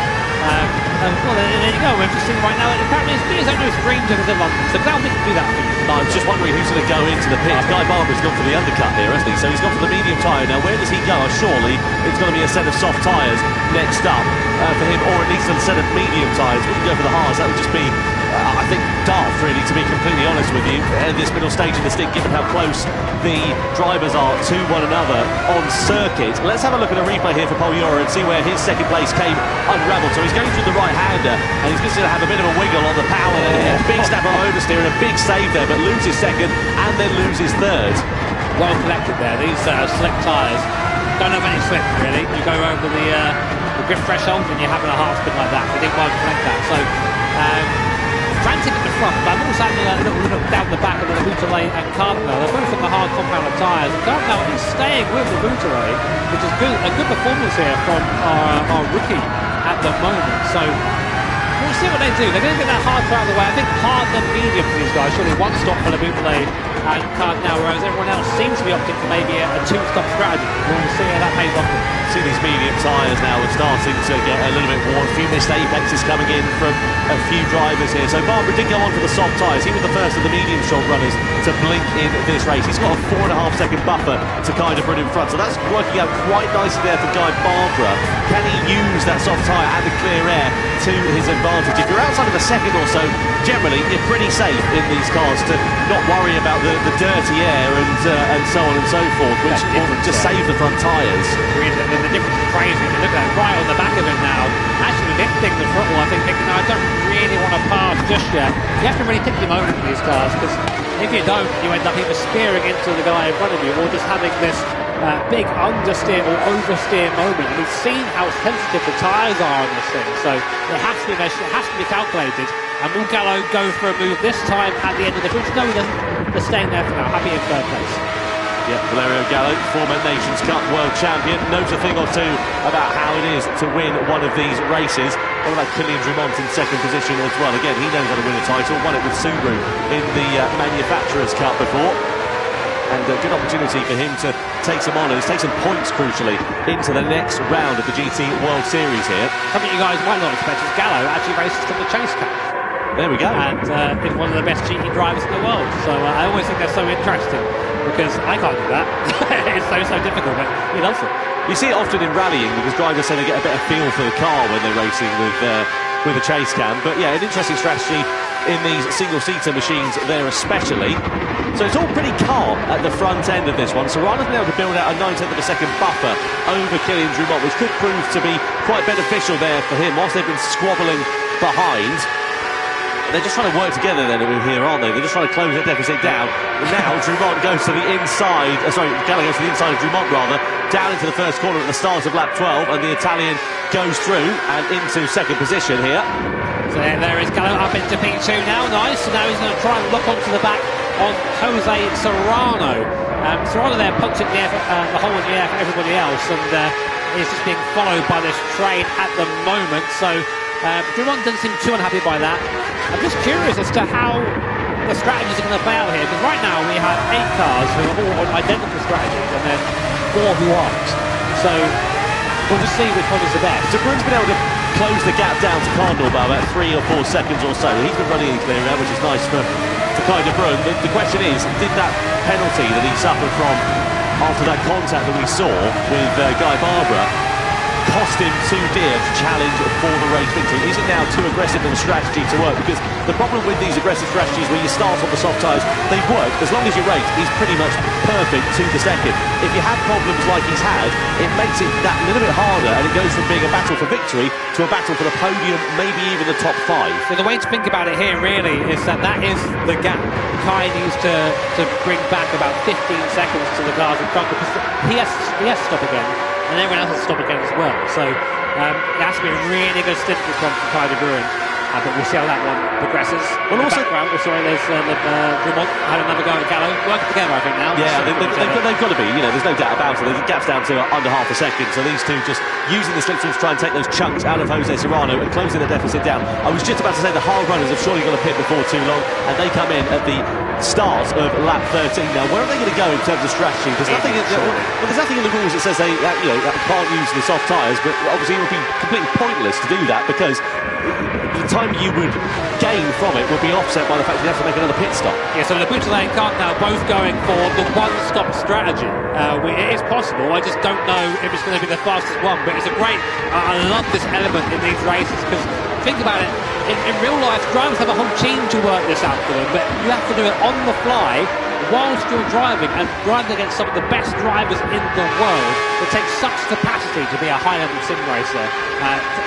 Well, there you go. We're just seeing right now. Apparently, it's only his dreams of the London. So Glau didn't do that for you. I was just wondering who's going to go into the pit. Guy Barber's gone for the undercut here, hasn't he? So he's gone for the medium tyre. Now, where does he go? Surely it's going to be a set of soft tyres next up for him, or at least a set of medium tyres. Wouldn't go for the hards. That would just be, I think, daft, really, to be completely honest with you, at this middle stage of the stick, given how close the drivers are to one another on circuit. Let's have a look at a replay here for Paul Ura and see where his second place came unravelled. So he's going through the right-hander, and he's going to have a bit of a wiggle on the power there. Big snap on oversteer and a big save there, but loses second and then loses third. Well collected there. These slick tyres don't have any slip, really. You go over the grip threshold and you're having a hard spin like that. They didn't well collect that. So frantic at the front, but I'm also having a little look down the back of the Bouteille and Cardinal. They're both on the hard compounded tyres. And Cardinal is staying with the Bouteille, which is good, a good performance here from our rookie at the moment. So we'll see what they do. They're going to get that hard out of the way. I think hard then medium for these guys. Surely one stop for the Bouteille and Cardinal, whereas everyone else seems to be opting for maybe a two-stop strategy. We'll see how that pays off. See these medium tyres now are starting to get a little bit worn. A few missed apexes coming in from a few drivers here. So Barber did go on for the soft tyres. He was the first of the medium short runners to blink in this race. He's got a 4.5 second buffer to kind of put in front. So that's working out quite nicely there for Guy Barbara. Can he use that soft tyre and the clear air to his advantage? If you're outside of a second or so, generally you're pretty safe in these cars to not worry about the dirty air and so on and so forth, which will just save the front tyres. The difference is crazy. You look at it right on the back of him now, actually lifting the throttle. I think thinking, no, I don't really want to pass just yet. You have to really pick your moment in these cars, because if you don't, you end up either spearing into the guy in front of you or just having this big understeer or oversteer moment. And we've seen how sensitive the tyres are on this thing, so it has to be measured, it has to be calculated. And will Gallo go for a move this time at the end of the bridge? No, he doesn't. They're staying there for now. Happy in third place. Yeah, Valerio Gallo, former Nations Cup world champion, knows a thing or two about how it is to win one of these races. What about Kylian Drumont in second position as well? Again, he knows how to win a title, won it with Subaru in the Manufacturers' Cup before. And a good opportunity for him to take some honours, take some points, crucially, into the next round of the GT World Series here. Something you guys might not expect is Gallo actually races from the Chase Cup. There we go. And is one of the best GT drivers in the world. So I always think that's so interesting, because I can't do that. It's so difficult, but he does it. You see it often in rallying, because drivers say they get a better feel for the car when they're racing with a chase cam. But yeah, an interesting strategy in these single-seater machines there especially. So it's all pretty calm at the front end of this one. So Ryan's been able to build out a 9/10 of a second buffer over Kylian Drumont, which could prove to be quite beneficial there for him, whilst they've been squabbling behind. They're just trying to work together then here, aren't they? They're just trying to close that deficit down. And now Drumont goes to the inside, Gallo goes to the inside of Drumont rather, down into the first corner at the start of lap 12, and the Italian goes through and into second position here. So there is Gallo up into P2 now, nice. So now he's going to try and look onto the back on Jose Serrano. Serrano there punching the hole in the air for everybody else, and is just being followed by this train at the moment. So Drumont doesn't seem too unhappy by that. I'm just curious as to how the strategies are going to play out here, because right now we have 8 cars who are all on identical strategies and then 4 who aren't. So we'll just see which one is the best. De Bruyn's been able to close the gap down to Cardinal by about 3 or 4 seconds or so. He's been running in clear air, which is nice for Kai De Bruyn. The question is, did that penalty that he suffered from after that contact that we saw with Guy Barbara cost him too dear to challenge for the race victory? Is it now too aggressive of a strategy to work? Because the problem with these aggressive strategies where you start on the soft tyres, they work as long as your rate is pretty much perfect to the second. If you have problems like he's had, it makes it that little bit harder, and it goes from being a battle for victory to a battle for the podium, maybe even the top 5. So the way to think about it here really is that is the gap. Kai needs to bring back about 15 seconds to the cars in front, because he has to stop again, and everyone else has to stop again as well. So it has to be a really good stint from Kai De Bruyn. But we'll see how that one progresses. Well, in also, the background, there's Dumont had another go at Gallo. Working together, I think, now. Yeah, they've got to be. There's no doubt about it. The gap's down to under half a second, so these two just using the slipstream to try and take those chunks out of Jose Serrano and closing the deficit down. I was just about to say the hard runners have surely got to pit before too long, and they come in at the start of lap 13. Now, where are they going to go in terms of strategy? There's nothing in the rules that says they can't use the soft tyres, but obviously it would be completely pointless to do that because the time you would gain from it would be offset by the fact you have to make another pit stop. Yeah, so Labutelé and Cartnell both going for the one-stop strategy. It is possible. I just don't know if it's going to be the fastest one, but it's a great... I love this element in these races because think about it, in real life, drivers have a whole team to work this out for them, but you have to do it on the fly whilst you're driving and driving against some of the best drivers in the world. It takes such capacity to be a high-level sim racer.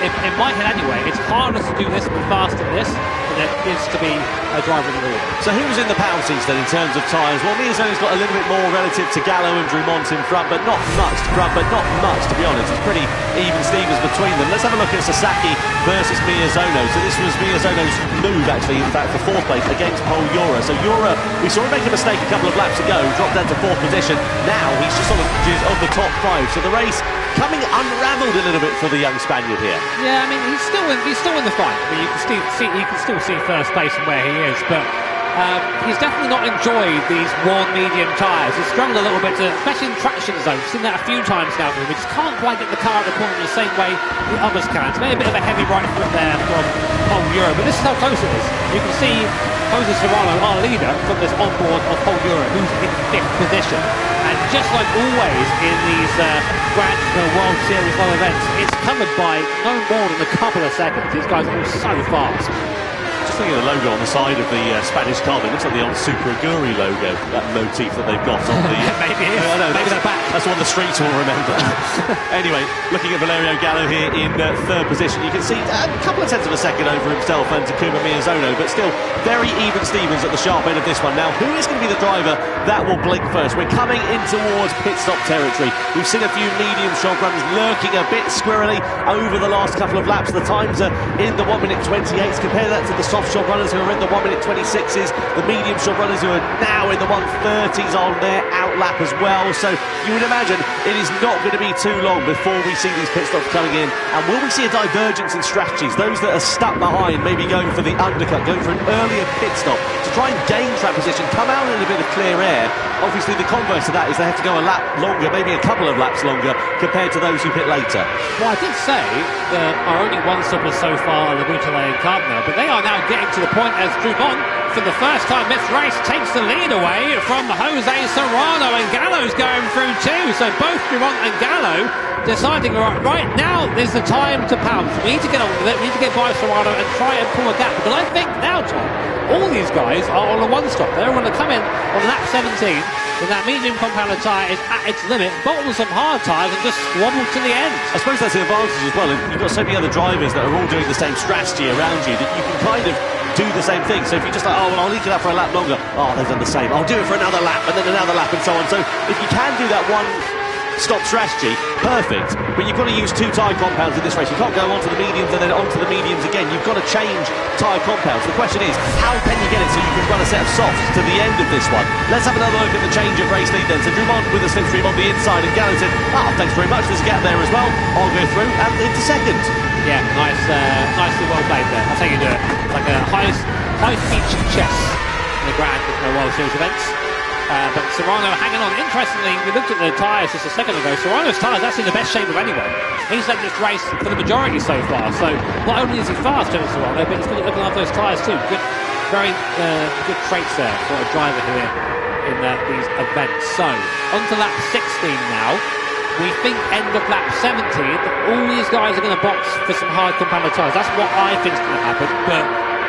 In my head anyway, it's harder to do this and be fast in this than it is to be a driver in the real. So who's in the penalties then in terms of tyres? Well, Miazono's got a little bit more relative to Gallo and Dumont in front, but not much to be honest. It's pretty even Stevens between them. Let's have a look at Sasaki versus Miyazono. So this was Miyazono's move actually, in fact, for fourth place against Paul Jura. So Jura, we saw him make a mistake a couple of laps ago, dropped down to fourth position. Now he's just on the edges of the top five. So the race coming unravelled a little bit for the young Spaniard here. Yeah, I mean he's still in the fight. I mean you can still see first place and where he is, but he's definitely not enjoyed these worn medium tyres. He's struggled a little bit, especially in traction zones. We've seen that a few times now for him. He just can't quite get the car at the corner the same way the others can. It's maybe a bit of a heavy right foot there from Paul Jura, but this is how close it is. You can see Jose Serrano, our leader, from this onboard of Paul Jura, who's in fifth position. And just like always in these Grand World Series level events, it's covered by no more than a couple of seconds. These guys are all so fast. Just looking at the logo on the side of the Spanish car, it looks like the old Super Aguri logo, that motif that they've got on the... Maybe it is. Maybe they're back. That's what the streets will remember. Anyway, looking at Valerio Gallo here in third position, you can see a couple of tenths of a second over himself and Takuma Miyazono, but still very even Stevens at the sharp end of this one. Now, who is going to be the driver that will blink first? We're coming in towards pit stop territory. We've seen a few medium shot runners lurking a bit squirrely over the last couple of laps. The times are in the 1 minute 28s. Compare that to the soft shot runners who are in the 1 minute 26s, the medium shot runners who are now in the 1:30s on their outlap as well. So you would imagine it is not going to be too long before we see these pit stops coming in. And will we see a divergence in strategies? Those that are stuck behind maybe going for the undercut, going for an earlier pit stop to try and gain track position, come out in a bit of clear air. Obviously the converse to that is they have to go a lap longer, maybe a couple of laps longer compared to those who pit later. Well, I did say that our only one-stoppers so far are Labutelé and Cartnell, but they are now getting to the point as Dumont, for the first time this race, takes the lead away from Jose Serrano, and Gallo's going through too. So both Dumont and Gallo deciding right now is the time to pounce. We need to get on with it. We need to get by Serrano and try and pull a gap. Because I think now, Tom, all these guys are on a one-stop. They're going to come in on lap 17 when that medium compounder tyre is at its limit, bottle some hard tyres and just wobble to the end. I suppose that's the advantage as well. You've got so many other drivers that are all doing the same strategy around you that you can kind of do the same thing. So if you're just like, oh, well, I'll leak it up for a lap longer. Oh, they've done the same. I'll do it for another lap and then another lap and so on. So if you can do that one-stop strategy, perfect. But you've got to use two tyre compounds in this race. You can't go onto the mediums and then onto the mediums again. You've got to change tyre compounds. The question is, how can you get it so you can run a set of softs to the end of this one? Let's have another look at the change of race lead then. So Dumont with a slipstream on the inside and Gallo said, thanks very much. There's a gap there as well. I'll go through and into second. Yeah, nicely well played there. That's how you do it. It's like a high-speech chess in the Grand World Series events. But Serrano hanging on. Interestingly, we looked at the tyres just a second ago. Serrano's tyres actually in the best shape of anyone. He's led this race for the majority so far. So not only is he fast, Serrano, but he's good at looking after those tyres too. Very good traits there for a driver here in these events. So on to lap 16 now. We think end of lap 17 that all these guys are going to box for some hard compounder tyres. That's what I think is going to happen, but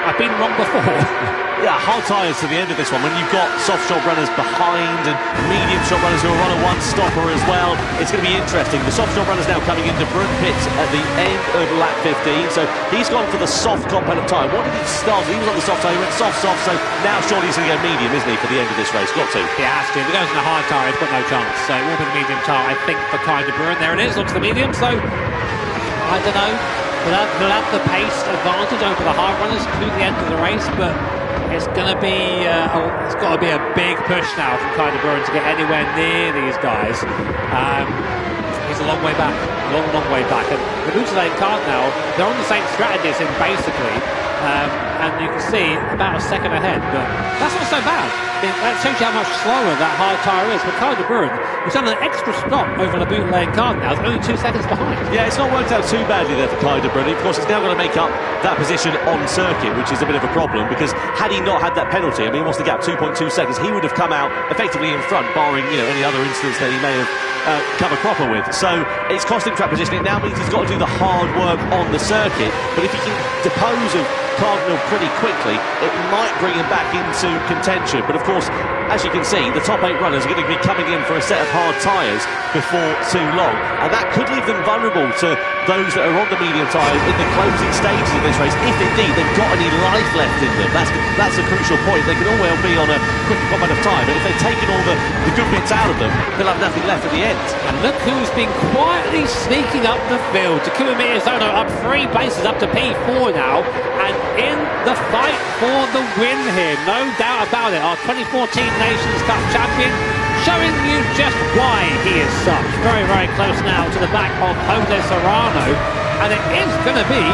I've been wrong before. Yeah, hard tyres to the end of this one. When you've got soft shot runners behind and medium shot runners who are on a one-stopper as well, it's going to be interesting. The soft shot runners now coming into Brun pits at the end of lap 15. So he's gone for the soft compound of tyre. What did he start? He was on the soft tyre. He went soft. So now surely he's going to go medium, isn't he, for the end of this race? Got to. He has to. If he goes in a hard tyre, he's got no chance. So it will be the medium tyre, I think, for Kai de Bruin. There it is. Looks the medium. So I don't know. He'll have the pace advantage over the hard runners to the end of the race, but it's going to be it's got to be a big push now from Kai de Buren to get anywhere near these guys. He's a long way back, long way back. And the Butelay and Cardinal, they're on the same strategy as him basically, and you can see about a second ahead, but that's not so bad. That shows you how much slower that hard tyre is. But Kai de Buren, who's done an extra stop over the Butelay and Cardinal, is only 2 seconds behind. Yeah, it's not worked out too badly there for Kai de Buren. Of course, he's now got to make up that position on circuit, which is a bit of a problem, because had he not had that penalty, I mean, what's the gap? 2.2 seconds. He would have come out effectively in front, barring any other incidents that he may have come a cropper with. So it's costing track positioning. It now means he's got to do the hard work on the circuit. But if he can depose of Cardinal pretty quickly, it might bring him back into contention. But of course, as you can see, the top 8 runners are going to be coming in for a set of hard tyres before too long, and that could leave them vulnerable to those that are on the medium tyres in the closing stages of this race, if indeed they've got any life left in them. That's a crucial point. They can all well be on a quick combat of time, but if they've taken all the good bits out of them, they'll have nothing left at the end. And look who's been quietly sneaking up the field. Takuma Miyazono up 3 places up to P4 now, and in the fight for the win here, no doubt about it. Our 2014 Nations Cup champion, showing you just why he is such. Very, very close now to the back of Jose Serrano, and it is going to be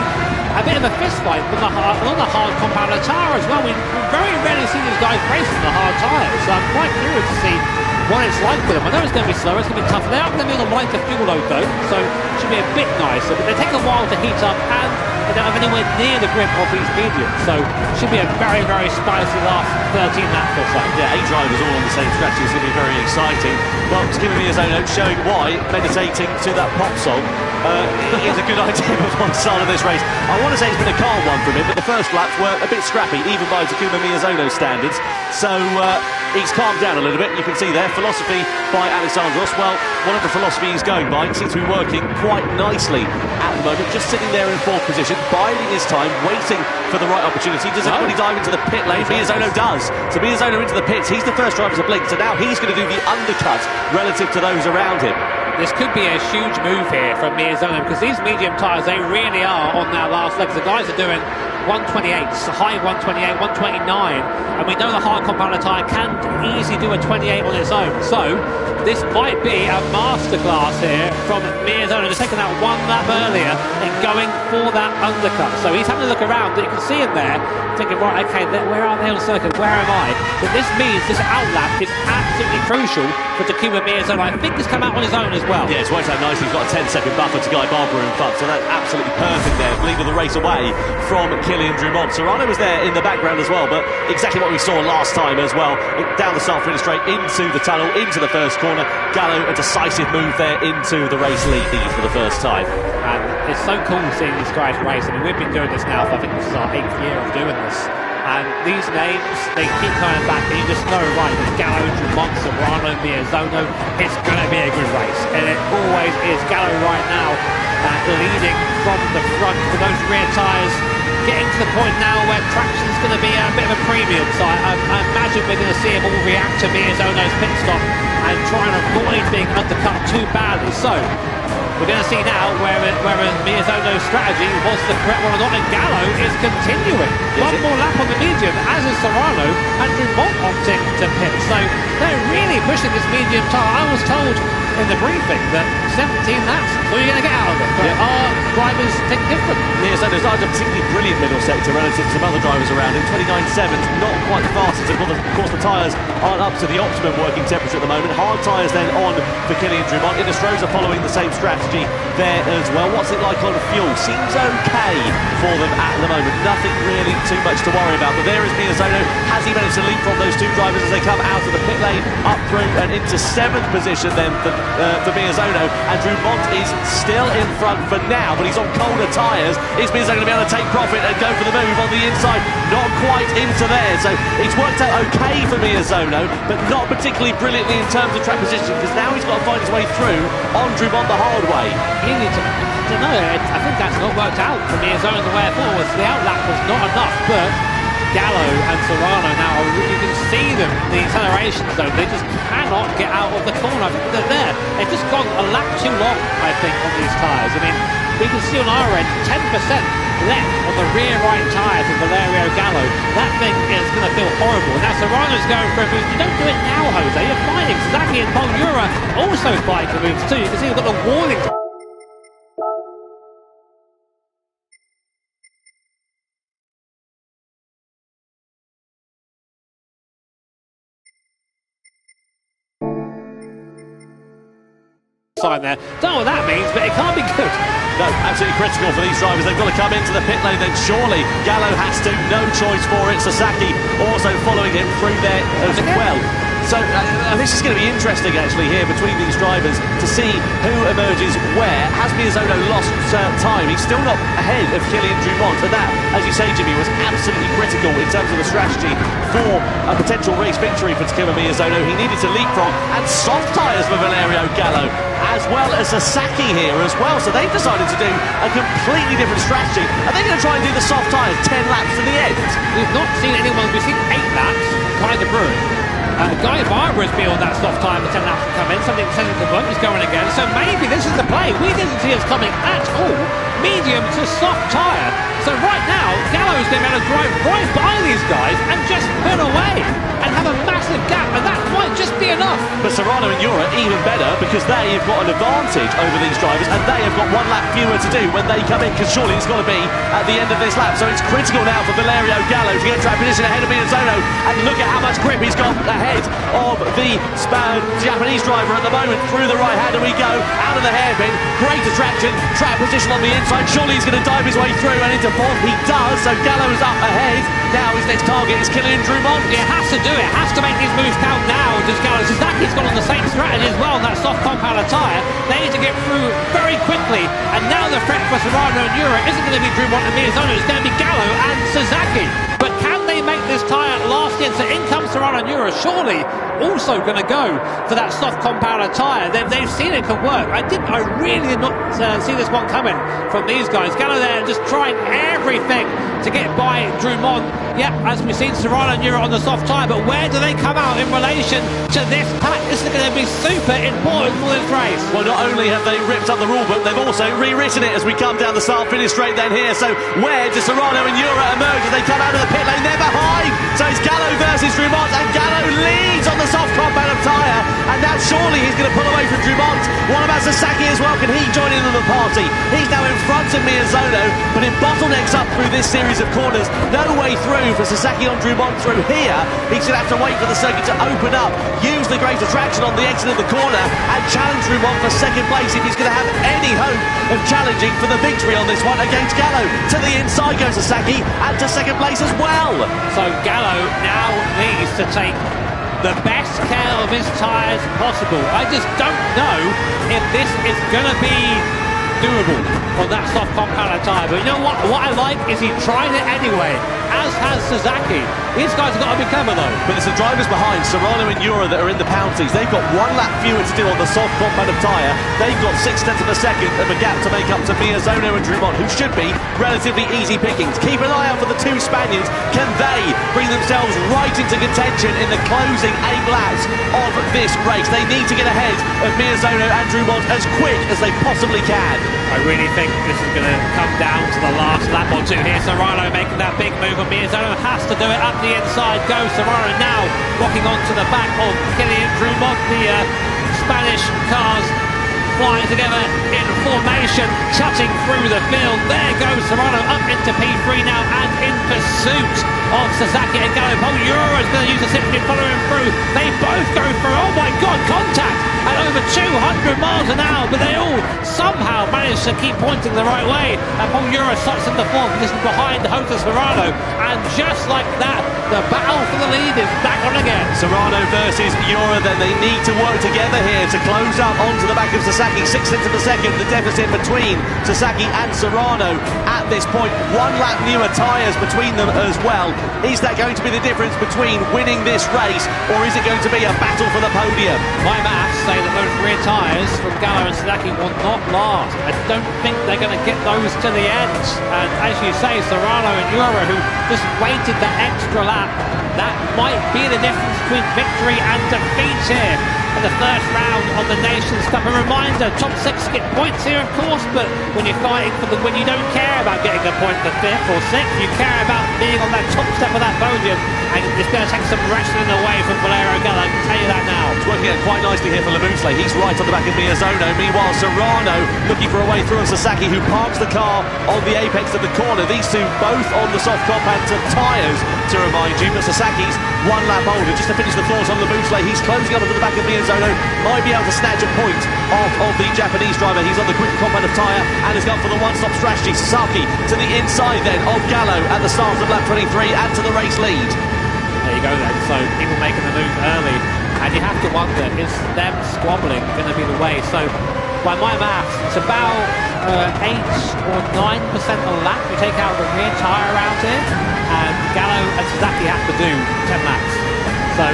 a bit of a fist fight on the hard compound tyre as well. We very rarely see these guys racing the hard tyres, so I'm quite curious to see what it's like for them. I know it's going to be slower, it's going to be tough. They are going to be on a lighter fuel load though, so it should be a bit nicer, but they take a while to heat up, and they don't have anywhere near the grip of these mediums, so it should be a very, very spicy last 13 laps or so. Yeah, 8 drivers all on the same strategy is going to be very exciting. Well, Takuma Miyazono showing why meditating to that pop song is a good idea before the start of this race. I want to say it's been a calm one from him, but the first laps were a bit scrappy, even by Takuma Miyazono standards, so he's calmed down a little bit. You can see there, philosophy by Alessandros. Well, one of the philosophy he's going by seems to be working quite nicely at the moment, just sitting there in 4th position, biding his time, waiting for the right opportunity. Does anybody dive into the pit lane? Miyazono does. So Miyazono into the pits. He's the first driver to blink, so now he's going to do the undercut relative to those around him. This could be a huge move here from Miyazono, because these medium tyres, they really are on their last legs. The guys are doing 128s, high 128, 129, and we know the hard compound tyre can easily do a 28 on its own. So this might be a masterclass here from Miyazono, just taking that 1 lap earlier and going for that undercut. So he's having a look around, but you can see him there thinking, right, okay, where are they on the circuit? Where am I? But this means this outlap is absolutely crucial for Takuma Miyazono. I think he's come out on his own as well. Yeah, it's worked out nicely. He's got a 10-second buffer to Guy Barbara in front, so that's absolutely perfect there, leading the race away from Kilian Drumont. Serrano was there in the background as well, but exactly what we saw last time as well. Down the start-finish straight into the tunnel, into the first corner. Gallo, a decisive move there into the race lead for the first time. And it's so cool seeing these guys race. I mean, we've been doing this now for, I think this is our 8th year of doing this. And these names, they keep coming back, and you just know, right, with Gallo, Drumont, Serrano, Miyazono, it's going to be a good race. And it always is. Gallo right now leading from the front with those rear tyres, getting to the point now where traction's going to be a bit of a premium. So I imagine we're going to see him all react to Miyazono's pit stop and try and avoid being undercut too badly. So we're going to see now whether Miyazono's strategy was the correct one or not, and Gallo is continuing. One more lap on the medium, as is Serrano, and Drumont opting to pit. So they're really pushing this medium tyre. I was told in the briefing that 17 laps, so you're going to get out of it. But our drivers think different. Miyazono's not a particularly brilliant middle sector relative to some other drivers around him. 29.7, not quite the fastest. Of course, the tyres aren't up to the optimum working temperature at the moment. Hard tyres then on for Kilian Drumont. Innistrosa following the same strategy there as well. What's it like on fuel? Seems okay for them at the moment. Nothing really too much to worry about. But there is Miyazono. Has he managed to leapfrog those 2 drivers as they come out of the pit lane, up through and into 7th position then for Miyazono, and Drumont is still in front for now, but he's on colder tyres. Is Miyazono going to be able to take profit and go for the move on the inside? Not quite into there, so it's worked out okay for Miyazono, but not particularly brilliantly in terms of track position, because now he's got to find his way through on Drumont the hard way. I don't know, I think that's not worked out for Miyazono the way forward. The outlap was not enough, but Gallo and Serrano now, you can see them, the acceleration formation zone. They just cannot get out of the corner. I think they're there. They've just gone a lap too long, I think, on these tyres. I mean, we can see on our end 10% left on the rear right tyre for Valerio Gallo. That thing is going to feel horrible. Now Serrano's going for a boost. You don't do it now, Jose. You're fighting. Sasaki and Paul Ura also fighting for moves too. You can see they've got the warning sign there. Don't know what that means, but it can't be good. No, absolutely critical for these drivers. They've got to come into the pit lane, then surely Gallo has to. No choice for it. Sasaki also following him through there as well. So this is going to be interesting actually here between these drivers to see who emerges where. Has Miyazono lost time? He's still not ahead of Kylian Drumont, and that, as you say, Jimmy, was absolutely critical in terms of the strategy for a potential race victory for Takuma Miyazono. He needed to leapfrog, and soft tyres for Valerio Gallo, as well as Sasaki here as well. So they've decided to do a completely different strategy. Are they going to try and do the soft tyres 10 laps to the end? We've not seen anyone. We've seen 8 laps, kind of brewing. Guy Barber has been on that soft tyre for 10 laps to come in. Something says the bump is going again. So maybe this is the play. We didn't see us coming at all. Medium to soft tyre. So right now, Gallo's going to drive right by these guys and just pull away and have a massive gap, and that might just be enough. But Serrano and Ura even better, because they have got an advantage over these drivers, and they have got 1 lap fewer to do when they come in, because surely it's got to be at the end of this lap. So it's critical now for Valerio Gallo to get track position ahead of Miyazono, and look at how much grip he's got ahead of the Japanese driver at the moment. Through the right hand, and we go out of the hairpin. Great attraction, track position on the inside. Surely he's going to dive his way through and into 4th. He does, so Gallo's up ahead. Now his next target is Kylian Drumont. It has to do it, has to make these moves count now. Just Gallo. Sasaki's gone on the same strategy as well on that soft compound tyre. They need to get through very quickly, and now the threat for Serrano and Ura isn't going to be Drumont and Miyazono, it's going to be Gallo and Sasaki. But can they make this tyre last in? So in comes Serrano and Ura, surely also going to go for that soft compounder tyre. They've seen it can work. I really did not see this one coming from these guys. Gallo there just trying everything to get by Drumont. Yeah, as we've seen, Serrano and Ura on the soft tyre, but where do they come out in relation to this pack? This is going to be super important for this race. Well, not only have they ripped up the rule book, they've also rewritten it as we come down the start finish straight then here. So where do Serrano and Ura emerge as they come out of the pit lane? They're behind. So it's Gallo versus Drumont, and Gallo leads on the soft compound tyre, and now surely he's going to pull away from Drumont. What about Sasaki as well? Can he join in on the party? He's now in front of Miyazono, but it bottlenecks up through this series of corners. No way through for Sasaki on Drumont through here. He's going to have to wait for the circuit to open up, use the greater traction on the exit of the corner, and challenge Drumont for 2nd place if he's going to have any hope of challenging for the victory on this one against Gallo. To the inside goes Sasaki, and to 2nd place as well. So Gallo now needs to take the best care of his tyres possible. I just don't know if this is going to be doable on that soft compounder tyre, but you know what I like is he tried it anyway, as has Sasaki. These guys have got to be clever though. But there's some drivers behind, Serrano and Ura, that are in the penalties. They've got 1 lap fewer to do on the soft compound tyre. They've got 6/10 of a second of a gap to make up to Miyazono and Drumont, who should be relatively easy pickings. Keep an eye out for the 2 Spaniards. Can they bring themselves right into contention in the closing 8 laps of this race? They need to get ahead of Miyazono and Drumont as quick as they possibly can. I really think this is going to come down to the last lap or 2 here. Serrano making that big move, and Miyazono has to do it up the inside. Goes Serrano now walking onto the back of Kylian Drumont. The Spanish cars flying together in formation, cutting through the field. There goes Serrano up into P3 now and in pursuit of Sasaki and Gallo. Paul Ura is going to use the 60 following through. They both go through. Oh my God, contact at over 200 miles an hour, but they all somehow manage to keep pointing the right way. And Paul Ura starts in the 4th position behind Jose Serrano, and just like that, the battle for the lead is back on again. Serrano versus Ura, then they need to work together here to close up onto the back of Sasaki. 6/10 of a second, the deficit between Sasaki and Serrano at this point. 1 lap newer tyres between them as well. Is that going to be the difference between winning this race, or is it going to be a battle for the podium? My maths say that those rear tyres from Gallo and Sasaki will not last. I don't think they're going to get those to the end. And as you say, Serrano and Ura, who just waited that extra lap, That might be the difference between victory and defeat here in the first round of the Nations Cup. A reminder, top 6 get points here, of course, but when you're fighting for the win, you don't care about getting a point for 5th or 6th. You care about being on that top step of that podium, and it's going to take some wrestling away from Valerio Gallo, I can tell you that now. It's working out quite nicely here for Labusle. He's right on the back of Miyazono. Meanwhile, Serrano looking for a way through on Sasaki, who parks the car on the apex of the corner. These two both on the soft compact tyres, to remind you, but Sasaki's 1 lap older. Just to finish the thoughts on Labusle, he's closing up onto the back of Miyazono, might be able to snatch a point off of the Japanese driver. He's on the quick compact of tyre and has gone for the one-stop strategy. Sasaki to the inside then of Gallo at the start of lap 23 and to the race lead. There you go then, so people making the move early, and you have to wonder, is them squabbling going to be the way? So by my maths, it's about 8 or 9% a lap you take out of the rear tyre around here, and Gallo and Sasaki have to do 10 laps. So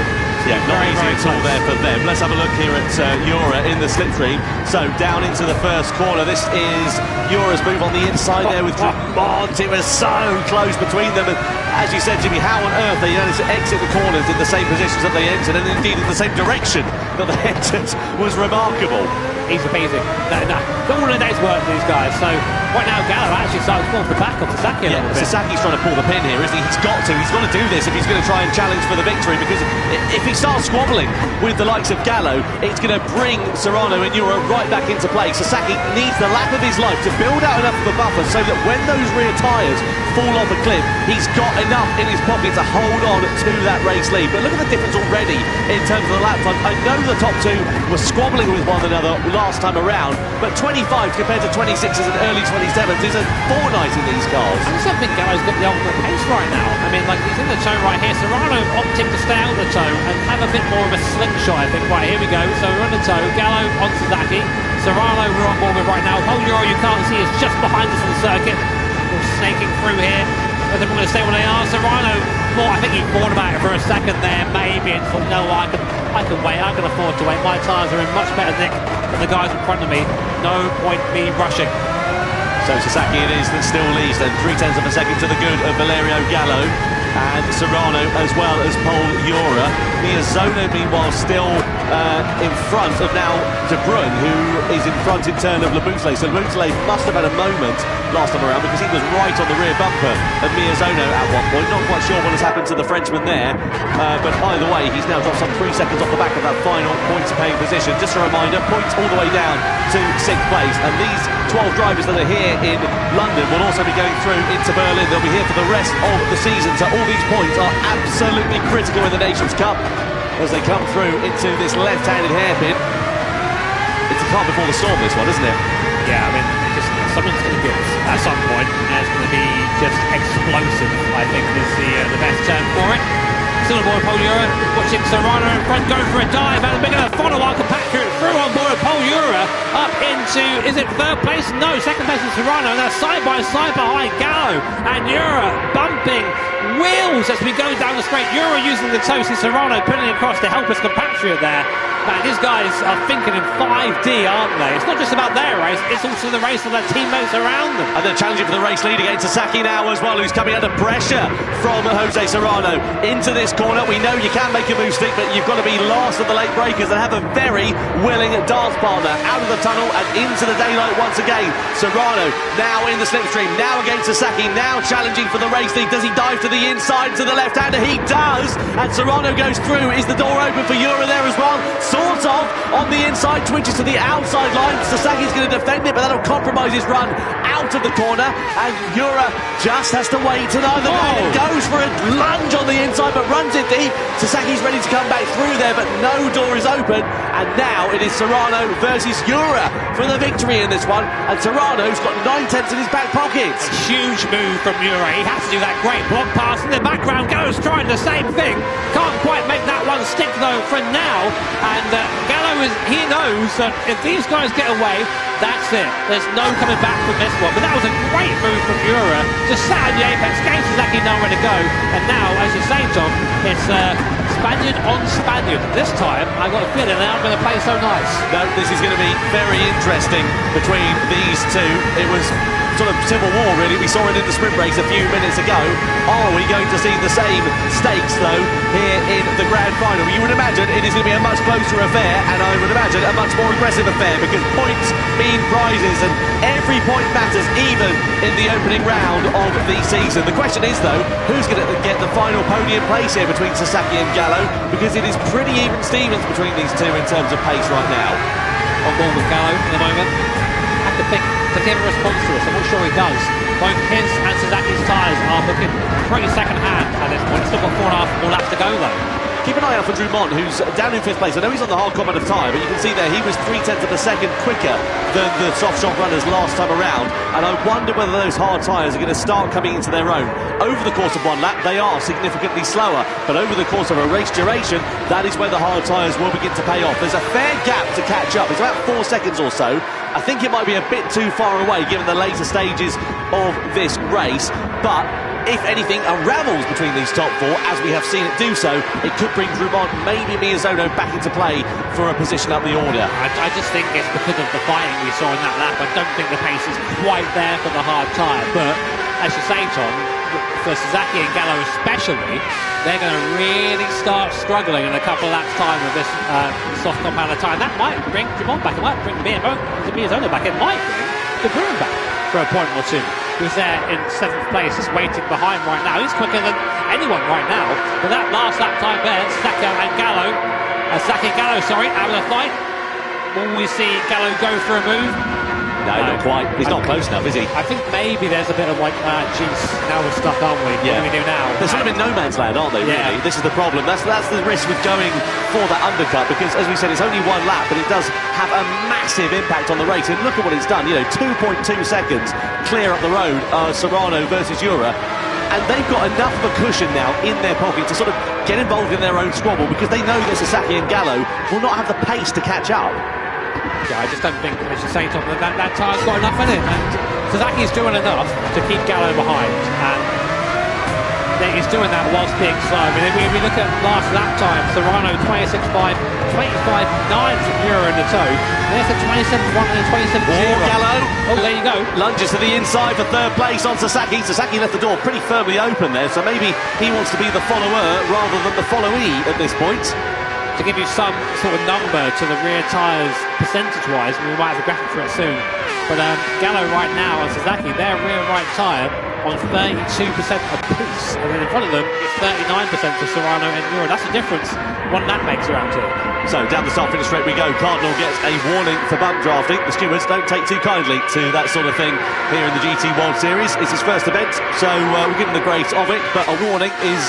yeah, not easy at all there for them. Let's have a look here at Jura in the slipstream. So down into the first corner. This is Jura's move on the inside there with Dumont. It was so close between them. And as you said, Jimmy, how on earth they managed to exit the corners in the same positions that they entered, and indeed in the same direction that they entered, was remarkable. Easy peasy. No. All in a day's work for these guys. So right now Gallo actually starts going for the back of Sasaki a little bit. Sasaki's trying to pull the pin here, isn't he? He's got to do this if he's going to try and challenge for the victory, because if he starts squabbling with the likes of Gallo, it's going to bring Serrano and Jura right back into play. Sasaki needs the lap of his life to build out enough of a buffer so that when those rear tyres fall off a cliff, he's got enough in his pocket to hold on to that race lead. But look at the difference already in terms of the lap time. I know the top two were squabbling with one another last time around, but 25 compared to 26s and early 27s is a fortnight in these cars. I just don't think Gallo's got the ultimate pace right now. I mean, like, he's in the toe right here. Serrano opting to stay out of the toe and have a bit more of a slingshot, I think. Right, here we go. So we're on the toe. Gallo on Sasaki. Serrano we're on board with right now. Whole Euro you can't see is just behind us on the circuit. We're snaking through here. I think we're going to stay where they are. Serrano, I think he thought about it for a second there, maybe, and thought, no, I can wait. I can afford to wait. My tyres are in much better nick than the guys in front of me. No point me rushing. So Sasaki it is that still leads, then 0.3 of a second to the good of Valerio Gallo and Serrano, as well as Paul Jura. Miyazono meanwhile still in front of now De Bruyne, who is in front in turn of Labusle. So Labusle must have had a moment last time around, because he was right on the rear bumper of Miyazono at one point. Not quite sure what has happened to the Frenchman there, but either way he's now dropped some 3 seconds off the back of that final points paying position. Just a reminder, points all the way down to 6th place, and these 12 drivers that are here in London will also be going through into Berlin. They'll be here for the rest of the season, so all these points are absolutely critical in the Nations Cup as they come through into this left-handed hairpin. It's a calm before the storm, this one, isn't it? Yeah, I mean, something's going to give at some point, and it's going to be just explosive, I think is the best term for it. Still on board Paul Jura, watching Serrano in front, going for a dive, and we're going to follow our compatriot through on board Paul Jura up into, is it 3rd place? No, 2nd place is Serrano, and they're side by side behind Gallo and Jura, bumping wheels as we go down the straight. Jura using the toe, see Serrano putting across to help his compatriot there. Man, these guys are thinking in 5D, aren't they? It's not just about their race, it's also the race of their teammates around them. And they're challenging for the race lead against Sasaki now as well, who's coming under pressure from Jose Serrano into this corner. We know you can make a move stick, but you've got to be last of the late breakers and have a very willing dance partner. Out of the tunnel and into the daylight once again. Serrano now in the slipstream, now against Sasaki, now challenging for the race lead. Does he dive to the inside, to the left-hander? He does, and Serrano goes through. Is the door open for Jura there as well? Sort of, on the inside, twitches to the outside line. Sasaki's going to defend it, but that'll compromise his run out of the corner, and Jura just has to wait to either man. Goes for a lunge on the inside, but runs it deep. Sasaki's ready to come back through there, but no door is open, and now it is Serrano versus Jura for the victory in this one, and Serrano's got 9/10 in his back pocket. A huge move from Jura. He has to do that great block pass in the background. Goes trying the same thing. Can't quite make that one stick though for now, and Gallo he knows that if these guys get away, that's it. There's no coming back from this one. But that was a great move from Jura. Just sat on the apex, gave Sasaki nowhere to go, and now, as you say, Tom, it's Spaniard on Spaniard. This time, I've got a feeling they aren't going to play so nice. No, this is going to be very interesting between these two. It was sort of civil war, really. We saw it in the sprint race a few minutes ago. Are we going to see the same stakes, though, here in the grand final? You would imagine it is going to be a much closer affair, and I would imagine a much more aggressive affair, because points mean prizes, and every point matters, even in the opening round of the season. The question is, though, who's going to get the final podium place here between Sasaki and Gallo, because it is pretty even Stevens between these two in terms of pace right now. On board with Gallo at the moment. Have to think, does he have a response to this? I'm not sure he does. Both his and Suzuki's tyres are looking pretty second hand at this point. Still got 4.5 more laps to go, though. Keep an eye out for Drummond, who's down in 5th place. I know he's on the hard comment of tyre, but you can see there he was 0.3 of a second quicker than the soft shop runners last time around. And I wonder whether those hard tyres are going to start coming into their own. Over the course of one lap, they are significantly slower. But over the course of a race duration, that is where the hard tyres will begin to pay off. There's a fair gap to catch up. It's about 4 seconds or so. I think it might be a bit too far away given the later stages of this race. But if anything unravels between these top four, as we have seen it do so, it could bring Drummond, maybe Miyazono, back into play for a position up the order. I just think it's because of the fighting we saw in that lap. I don't think the pace is quite there for the hard tyre. But, as you say, Tom, for Sasaki and Gallo especially, they're going to really start struggling in a couple of laps' time with this soft compound of tyre. That might bring Drummond back. It might bring Miyazono back. It might bring De Bruin back for a point or two. Who's there in 7th place, just waiting behind right now. He's quicker than anyone right now. But that last lap time there, Sasaki and Gallo, out of the fight. Will we see Gallo go for a move? No, not quite. He's not close enough, is he? I think maybe there's a bit of like, geez, now we're stuck, aren't we? Yeah. What do we do now? They're sort of in no man's land, aren't they, really? Yeah. This is the problem. That's the risk with going for that undercut, because, as we said, it's only one lap, but it does have a massive impact on the race. And look at what it's done. 2.2 seconds clear up the road, Serrano versus Ura. And they've got enough of a cushion now in their pocket to sort of get involved in their own squabble, because they know that Sasaki and Gallo will not have the pace to catch up. Yeah, I just don't think, as you say, Tom, that tyre's got enough in it. And Suzuki's doing enough to keep Gallo behind. And he's doing that whilst being slow. I mean, if we look at last lap time, Serrano 26.5, 25.9 from Euro in the toe. There's a 27.1 and a 27.0. Gallo. Oh, there you go. Lunges to the inside for 3rd place on Sasaki. Sasaki left the door pretty firmly open there, so maybe he wants to be the follower rather than the followee at this point. To give you some sort of number to the rear tyres percentage-wise, and we might have a graphic for it soon, but Gallo right now and Sasaki, their rear right tyre on 32% apiece, and then in front of them it's 39% for Serrano and Euro. That's the difference one lap makes around here. So down the start finish straight we go. Cardinal gets a warning for bump drafting. The stewards don't take too kindly to that sort of thing here in the GT World Series. It's his first event, so we'll give him the grace of it, but a warning is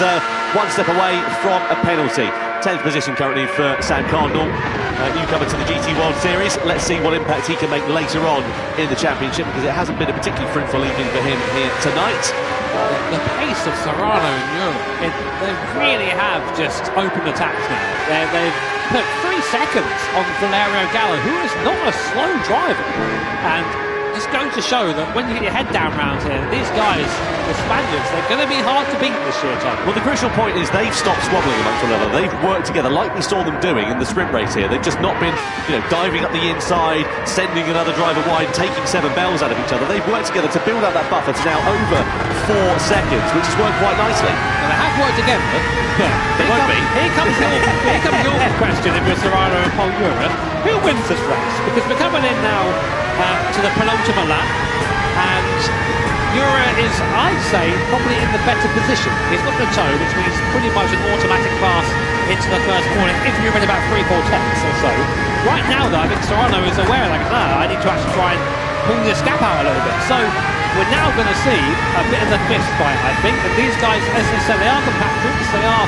one step away from a penalty. 10th position currently for Sam Cardinal, newcomer to the GT World Series. Let's see what impact he can make later on in the championship, because it hasn't been a particularly fruitful evening for him here tonight. The pace of Serrano and Euro, they really have just opened the taps now. They've put 3 seconds on Valerio Gallo, who is not a slow driver, and just goes to show that when you get your head down round here, these guys, the Spaniards, they're going to be hard to beat this year, Tom. Well, the crucial point is they've stopped squabbling amongst one another. They've worked together like we saw them doing in the sprint race here. They've just not been, diving up the inside, sending another driver wide, taking 7 bells out of each other. They've worked together to build up that buffer to now over 4 seconds, which has worked quite nicely. Well, they have worked together, but here comes your question if you're Serrano and Paul Euro. Who wins this race? Because we're coming in now to the penultimate lap, and Euro is, I'd say, probably in the better position. He's got the toe, which means pretty much an automatic pass into the first corner if you're in about 3-4 tenths or so. Right now, though, I think Serrano is aware, I need to actually try and pull this gap out a little bit. So we're now going to see a bit of the fist fight, I think. And these guys, as I said, they are compatriots. They are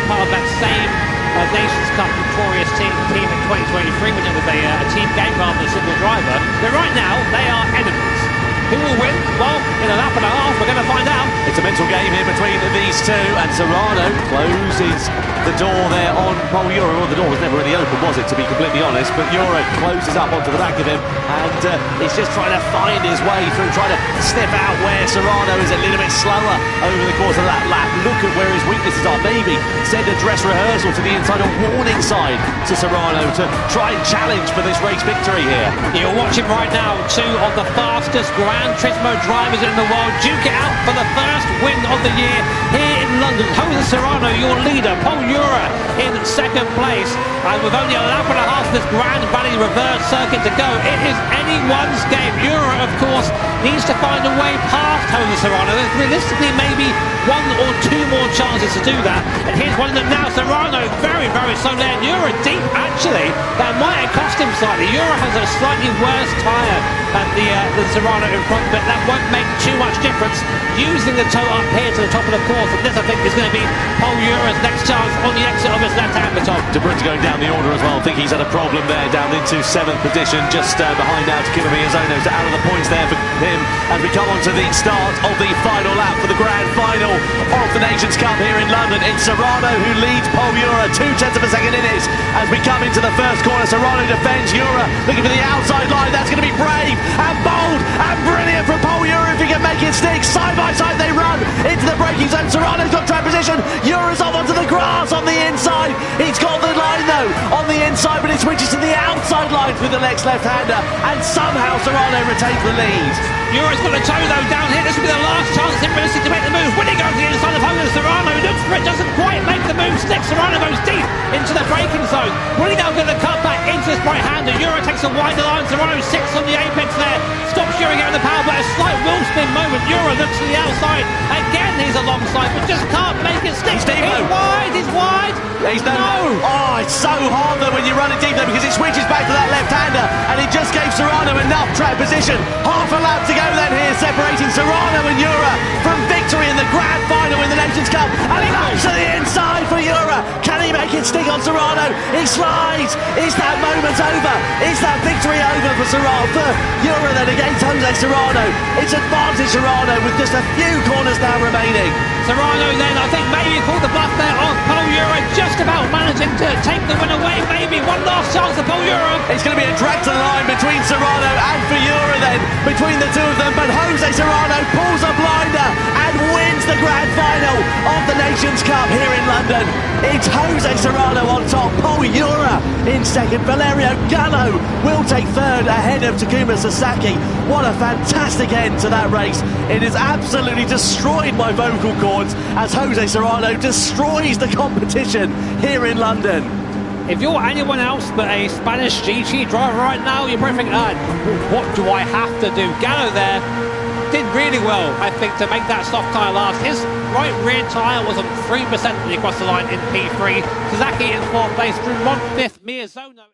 part of that same Nations Cup victorious team in 2023, when it was a team game rather than a single driver. But right now, they are enemies. Who will win? Well, in a lap and a half, we're going to find out. It's a mental game here between these two, and Serrano closes the door there on Paul Euro. Well, the door was never really open, was it, to be completely honest? But Euro closes up onto the back of him, and he's just trying to find his way through, trying to sniff out where Serrano is a little bit slower over the course of that lap. Look at where his weaknesses are. maybe send a dress rehearsal to the inside, a warning sign to Serrano to try and challenge for this race victory here. You're watching right now two of the fastest Gran Turismo drivers in the world duke it out for the first win of the year here in London. Jose Serrano, your leader, Paul Ura in second place, and with only a lap and a half of this Grand Valley reverse circuit to go, it is anyone's game. Ura, of course, needs to find a way past Jose Serrano. There's realistically maybe one or two more chances to do that, and here's one of them now. Serrano very, very slow there. Ura deep, actually. That might have cost him slightly. Ura has a slightly worse tyre than Serrano in front, but that won't make too much difference. Using the toe up here to the top of the course, and this I think is going to be Paul Ura's next chance on the exit of his left-hand top. De Bruyne going down the order as well. I think he's had a problem there, down into 7th position, just behind now Takuma Miyazono. So out of the points there for him as we come on to the start of the final lap for the grand final of the Nations Cup here in London. It's Serrano who leads Paul Ura 0.2 of a second in it. As we come into the first corner, Serrano defends. Ura looking for the outside line. That's going to be brave and bold and brilliant from Paul Ura if he can make it stick. Side by side they run into the braking zone. Serrano's got track position. Ura's off onto the grass on the inside. He's got the line though on the inside, but it switches to the outside line with the next left-hander, and somehow Serrano retains the lead. Ura's got a toe though down here. This will be the last chance in realistic to make the move. When he goes to the inside of Jose Serrano, he looks for it, doesn't quite make the move stick. Serrano goes deep into the braking zone. When he now going to cut back into this right-hander, Ura takes a wider line. Serrano sits on the apex there, stops Ura getting the power, but a slight wheel spin moment. Ura looks to the outside. Again, he's alongside, but just can't make it stick. He's wide, he's wide. No. Oh, it's so hard though when you run it deep though, because it switches back to that left-hander, and it just gave Serrano enough track position. Half a lap to go then here, separating Serrano and Ura from victory in the grand final in the Nations Cup. And he goes to the inside for Ura. Can he make it stick on Serrano? He slides. Is that moment over? Is that victory over for Serrano? For Ura then against Jose Serrano. It's advantage Serrano with just a few corners now remaining. Serrano then, I think maybe called the bluff there on Paul Ura, just about managing to take the win away. Maybe one last chance for Paul Ura. It's going to be a drag to the line between Serrano and for Ura then, between the two of them, but Jose Serrano pulls a blinder and wins the grand final of the Nations Cup here in London. It's Jose Serrano on top, Paul Ura in second. Valerio Gallo will take third ahead of Takuma Sasaki. What a fantastic end to that race. It has absolutely destroyed my vocal cords as Jose Serrano destroys the competition here in London. If you're anyone else but a Spanish GT driver right now, you're probably thinking, what do I have to do? Gallo there did really well, I think, to make that soft tyre last. His right rear tyre was on 3% when he crossed the line in P3. Sasaki in 4th place, Drummond 5th, Miyazono